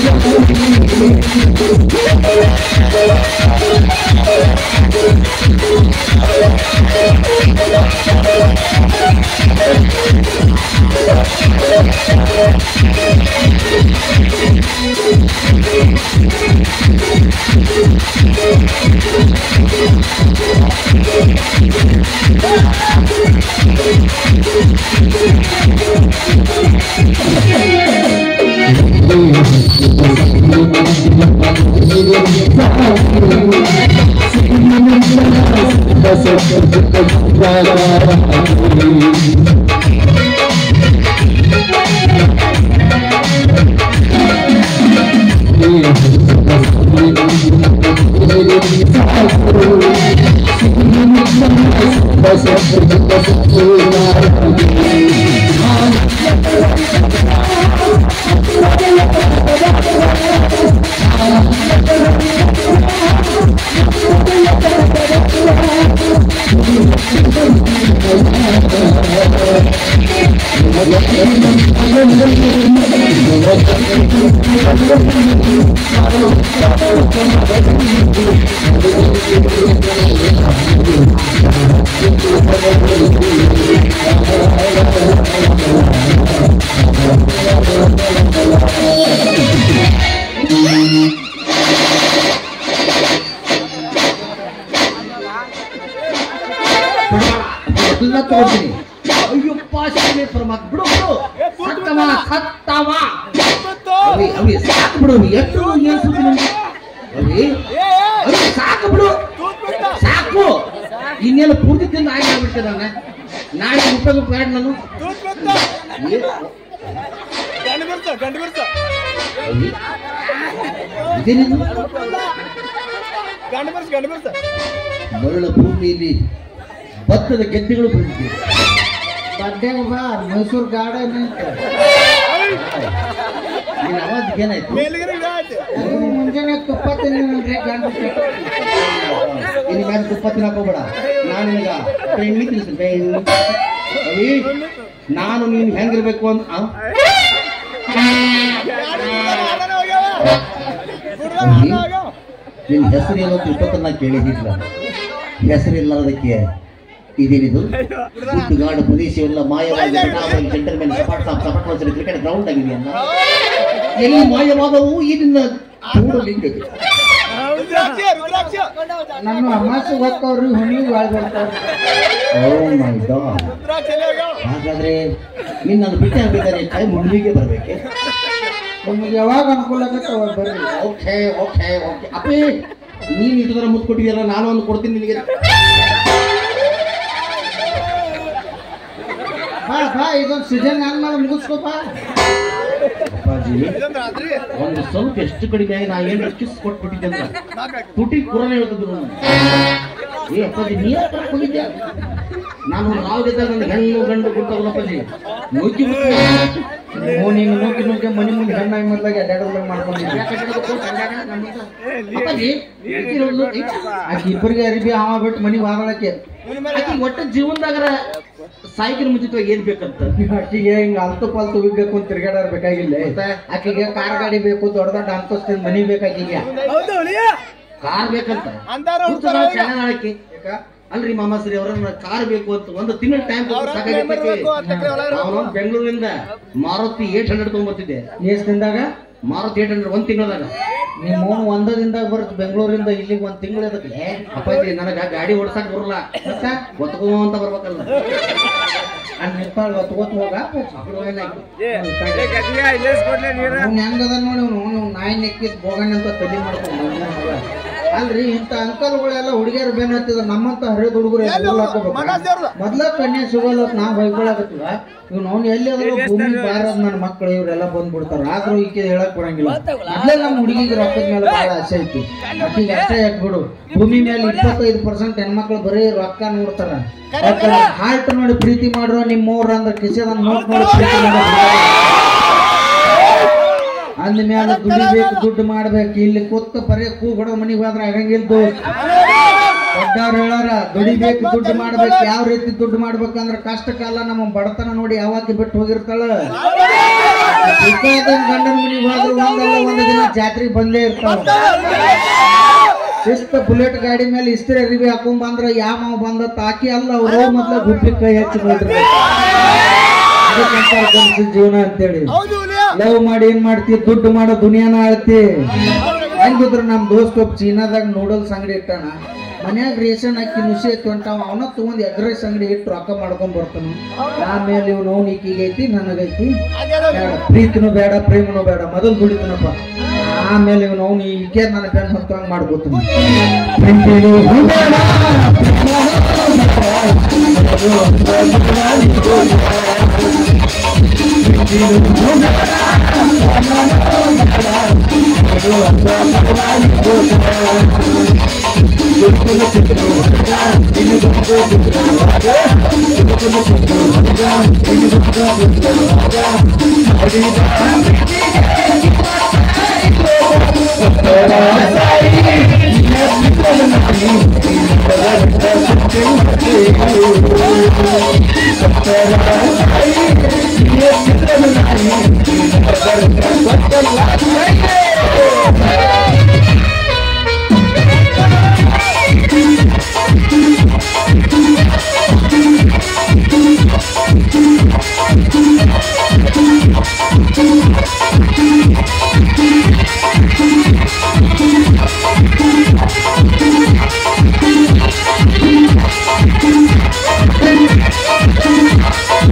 ಎಲ್ಲ ತಗೋತೀನಿ. ಅಯ್ಯಪ್ಪ ಶಿವನೇ ಪರಮಾತ್ಮ, ಬಿಡು ಬಿಡು, ಸತ್ತವ ಸತ್ತವ. ಅವಿ ಅವಿ ಸಾಕು ಬಿಡು, ಎಷ್ಟು ಏನ್ ಸುದ್ದಿ ನಿಮ್ಗೆ? ಅವಿ ಅವಿ ಸಾಕು ಬಿಡು, ಸಾಕು. ಇನ್ನೇನು ಪೂರ್ತಿ ತಿಂದು ಆಗಿ ಆಗ್ಬಿಡ್ತೇನೆ ನಾನು. ನಾಳೆ ಉಪಯೋಗ ಬೇಡ ನಾನು. ಇದೇನಿದು? ಮರಳ ಭೂಮಿಯಲ್ಲಿ ಭತ್ತದ ಗೆದ್ದೆಗಳು ಬೆಳೆದಿವೆ. ಬಡ್ಡೆಗೆ ಬಾ, ಮೈಸೂರು ಗಾರ್ಡನ್ ನಿನ್ನ ಅವಾಜ್ ಏನಾಯ್ತು? ಮುಂಜಾನೆ ತುಪ್ಪ ತಿಂದ್ರಿ ಗಂಡು ಇನ್ನು ಮೇಲೆ ತುಪ್ಪ ತಿನ್ನಕ್ ಹೋಗ್ಬೇಡ. ನಾನು ನಿನಗ ಬೆಣ್ಣೆ ತಿನ್ನಿಸ್ತೀನಿ, ಬೆಣ್ಣೆ. ಅವಿ ನಾನು ನೀನು ಹೆಂಗಿರ್ಬೇಕು ಅಂತ ನಿನ್ನ ಹೆಸರು ಏನೋ ತಿಳ್ಕೊತನ್ನ ಕೇಳಿದಿಲ್ಲ. ಹೆಸರಿಲ್ಲದಕ್ಕೆ ಇದೇನಿದು? ಗುಡ್ಡುಗಾಡು ಪ್ರದೇಶವೆಲ್ಲ ಮಾಯವಾಗಿ ಜೆಂಟಲ್ಮೆನ್ ಸಪಾಟ್ ಕ್ರಿಕೆಟ್ ಗ್ರೌಂಡ್ ಆಗಿದೆ ಅನ್ನ ಎಲ್ಲಿ ಮಾಯವಾದವು ಈ ನಿನ್ನ ಲಿಂಗಕ್ಕೆ. ನನ್ನ ಅಮಾಸೆ ಹೋಗ್ತಾವ್ರಿ, ಹುಣಿ ಬಾಳ್ ಬರ್ತಾವ್ರಿ. ಹಾಗಾದ್ರೆ ನೀನ್ ನಾನು ಬಿಟ್ಟೆ ಆಗ್ಬೇಕಾದ್ರೆ ಟೈಮ್ ಹುಣ್ಣಿಗೆ ಬರ್ಬೇಕೆ? ನಿಮ್ಗೆ ಯಾವಾಗ ಅನುಕೂಲ ಆಗತ್ತೆ ಅವಾಗ ಬರ್ರಿ. Okay okay okay. ಅಪ್ಪೇ ನೀನ್ ಇಷ್ಟು ತರ ಮುತ್ತು ಕೊಟ್ಟಿದ್ಯಲ್ಲ, ನಾನು ಒಂದು ಕೊಡ್ತೀನಿ ನಿನಗೆ. ಬಾ ಬಾ, ಇದೊಂದು ಸೀಸನ್ ಆದ್ಮೇಲೆ ಮುಗಿಸ್ಕೋಪ. ಅಪ್ಪಾಜಿ ಒಂದು ಸ್ವಲ್ಪ ಎಷ್ಟು ಕಡಿಮೆ ಆಗಿ ನಾ ಏನು ಕಿಸ್ ಕೊಟ್ಬಿಟ್ಟಿದ್ದೆ ಅಂತ ತುಟಿ ಕುರನೆ ಹೇಳ್ತಿದ್ರು ನಾನು. ಏ ಅಪ್ಪಾಜಿ ನೀ ಯಾಕೆ ಹೋಗಿದ್ಯಾ? ನಾನು ನಾವಿದ್ದಾಗ ನನ್ನ ಹೆಣ್ಣು ಗಂಡು ಕೊಡ್ತಾವಲ್ಲ ಅಪ್ಪಾಜಿ, ನುಗ್ಗಿ ನೀನು ನುಗ್ಗಿ ನುಗ್ಗಿ ಮನೆ ಮುಂದೆ ಹೆಣ್ಣಾಗಿ ಮೊದಲಾಗಿ ಅಡ್ಡಾಡೋದಾಗ ಮಾಡ್ಕೊಂಡಿದ್ದೆ. ಅಪ್ಪಾಜಿ ಆಕೆ ಇಬ್ಬರಿಗೆ ಅರಿಬಿ ಹಾವ ಬಿಟ್ಟು ಮನೆಗೆ ವಾದಳಕ್ಕೆ. ಒಟ್ಟು ಜೀವನದಾಗ ಸಾಯ್ಕಿನ ಮುಂಚಿತ ಏನ್ ಬೇಕಂತ ಆಕಿಗೆ ಹಿಂಗ ಅಲ್ತು ಪಾಲ್ತು ಹೋಗ್ಬೇಕು ಅಂತ ತಿರ್ಗಾಡಾರ ಬೇಕಾಗಿಲ್ಲ. ಆಕಿಗೆ ಕಾರ್ ಗಾಡಿ ಬೇಕು, ದೊಡ್ಡ ದೊಡ್ಡ ಅಂತಸ್ತಿನ ಮನಿ ಬೇಕಾಕಿಗೆ. ಕಾರ್ ಬೇಕಂತ ಆಕೆ ಅಲ್ರಿ ಮಾಮಾಶ್ರೀ ಅವ್ರನ್ನ ಕಾರ್ ಬೇಕು ಅಂತ ಒಂದು ತಿಂಗಳ ಟೈಮ್ ಅವನು ಬೆಂಗಳೂರಿಂದ ಮಾರುತಿ 800 ತಗೊಂಡ್ಬರ್ತಿದ್ದೆ. ಎಷ್ಟ್ ದಿನದಾಗ? ಮಾರುತಿ 800 ಒಂದ್ ತಿಂಗಳದಾಗ. ನಿಮ್ಮ ಮೌನ ಒಂದ ದಿನದಾಗ ಬರುತ್ತೆ ಬೆಂಗಳೂರಿಂದ ಇಲ್ಲಿಗೆ ಒಂದ್ ತಿಂಗಳ ಅದಕ್ಕೆ. ಅಪ್ಪಾಜಿ ನನಗ ಗಾಡಿ ಓಡ್ಸಕ್ ಬರಲ್ಲ, ಒತ್ಕೊಂತ ಬರ್ಬೇಕಲ್ಲ. ನಿಪ್ಪಾಳ ಒತ್ಕೋತ ಹೋಗ ಹೆಂಗದ ನೋಡಿ ಅವ್ನು ನಾಯಿ ನೆಕ್ಕಿದ್ ಬೋಗಣ್ಣ ಅಂತ ತಲೆ ಮಾಡ್ಕೊಂಡು. ಅಲ್ರಿ ಇಂತ ಅಂಕಲ್ಗಳೆಲ್ಲ ಹುಡುಗಿಯರು ಬೇನ್ ಹತ್ತಿದ, ನಮ್ಮಂತ ಹರಿದ ಹುಡುಗರು ಮೊದ್ಲ ಕನ್ಯೆ ಸಿಗೋಲ್ಲ ನಾವ್ ಬೈಕೊಳಕತ್ತೀವ. ಇವ್ ನಾವು ಎಲ್ಲಿ ಆದ್ರೂ ಭೂಮಿ ಬಾರದ ನನ್ನ ಮಕ್ಕಳು ಇವರೆಲ್ಲ ಬಂದ್ಬಿಡ್ತಾರ. ಆದ್ರೂ ಈಕೆ ಹೇಳಕ್ ಬರಂಗಿಲ್ಲ. ಮೊದ್ಲೇ ನಮ್ಮ ಹುಡುಗಿಗೆ ರೊಕ್ಕದ ಮೇಲೆ ಬಹಳ ಆಸೆ ಐತಿ. ಆಕಿಗೆ ಅಷ್ಟೇ ಹಾಕ್ಬಿಡು. ಭೂಮಿ ಮೇಲೆ 25% ಹೆಣ್ಮಕ್ಳು ಬರೀ ರೊಕ್ಕ ನೋಡ್ತಾರ. ಹಾರ್ಟ್ ನೋಡಿ ಪ್ರೀತಿ ಮಾಡ್ರೋ ನಿಮ್ಮವ್ರ ಅಂದ್ರೆ ಕಿಸೆದ ನೋಟ್ ನೋಡಿ ಪ್ರೀತಿ ಮಾಡೋ. ಅಂದ ಮ್ಯಾಲ ದುಡಿಬೇಕು, ದುಡ್ಡು ಮಾಡ್ಬೇಕು. ಇಲ್ಲಿ ಕೂತ್ ಬರೀ ಕೂಗಡೋ ಮನಿಗೆ ಹೋದ್ರ ಆಗಂಗಿಲ್ಲ. ದೊಡ್ಡವ್ರು ಹೇಳಾರ ದುಡಿಬೇಕು, ದುಡ್ಡು ಮಾಡ್ಬೇಕು. ಯಾವ ರೀತಿ ದುಡ್ಡು ಮಾಡ್ಬೇಕಂದ್ರ ಕಷ್ಟ ಕಾಲ ನಮ್ಮ ಬಡತನ ನೋಡಿ ಯಾವಾಗ ಬಿಟ್ಟು ಹೋಗಿರ್ತಾಳ. ಗಂಡನ ಮನೆಗೆ ಹೋದ್ರು ಒಂದಲ್ಲ ಒಂದು ದಿನ ಜಾತ್ರೆಗೆ ಬಂದೇ ಇರ್ತಾವ. ಶಿಸ್ತ ಬುಲೆಟ್ ಗಾಡಿ ಮೇಲೆ ಇಸ್ತ್ರಿ ಅರಿವಿ ಹಾಕೊಂಡ್ ಬಂದ್ರ ಯಾವ ಬಂದ ತಾಕಿ ಅಲ್ಲ ಅವ್ರು ಮೊದ್ಲ ಗುಪ್ಪಿ ಕೈ ಹಚ್ಚಿ ಬಿಡ್ರಿ. ಜೀವನ ಅಂತೇಳಿ ಲವ್ ಮಾಡಿ ಏನ್ ಮಾಡ್ತಿ, ದುಡ್ಡು ಮಾಡೋ ದುನಿಯಾನ ಆಳ್ತಿ. ಹೆಂಗಿದ್ರು ನಮ್ ದೋಸ್ತ್ ಒಬ್ಬ ಚೀನಾದಾಗ ನೂಡಲ್ಸ್ ಅಂಗಡಿ ಇಟ್ಟಾನ. ಮನ್ಯಾಗ ರೇಷನ್ ಹಾಕಿ ನುಸಿ ಎತ್ತು ಹೊಂಟಾವ. ಅವನ ತಗೊಂಡ್ ಎಗ್ರೆಸ್ ಅಂಗಡಿ ಇಟ್ಟು ರೊಕ್ಕ ಮಾಡ್ಕೊಂಡ್ ಬರ್ತಾನ. ಆಮೇಲೆ ಇವ್ ನೋವು ಈಗೈತಿ ನನಗೈತಿ, ಪ್ರೀತಿನೂ ಬೇಡ ಪ್ರೇಮನೂ ಬೇಡ, ಮೊದಲು ದುಡಿತನಪ್ಪ. ಆಮೇಲೆ ಇವ್ ನೋವು ಈಕೆ ನನ್ನ ಬೆನ್ನ ಹತ್ತಂಗ್ ಮಾಡ್ಬೋತಾನ.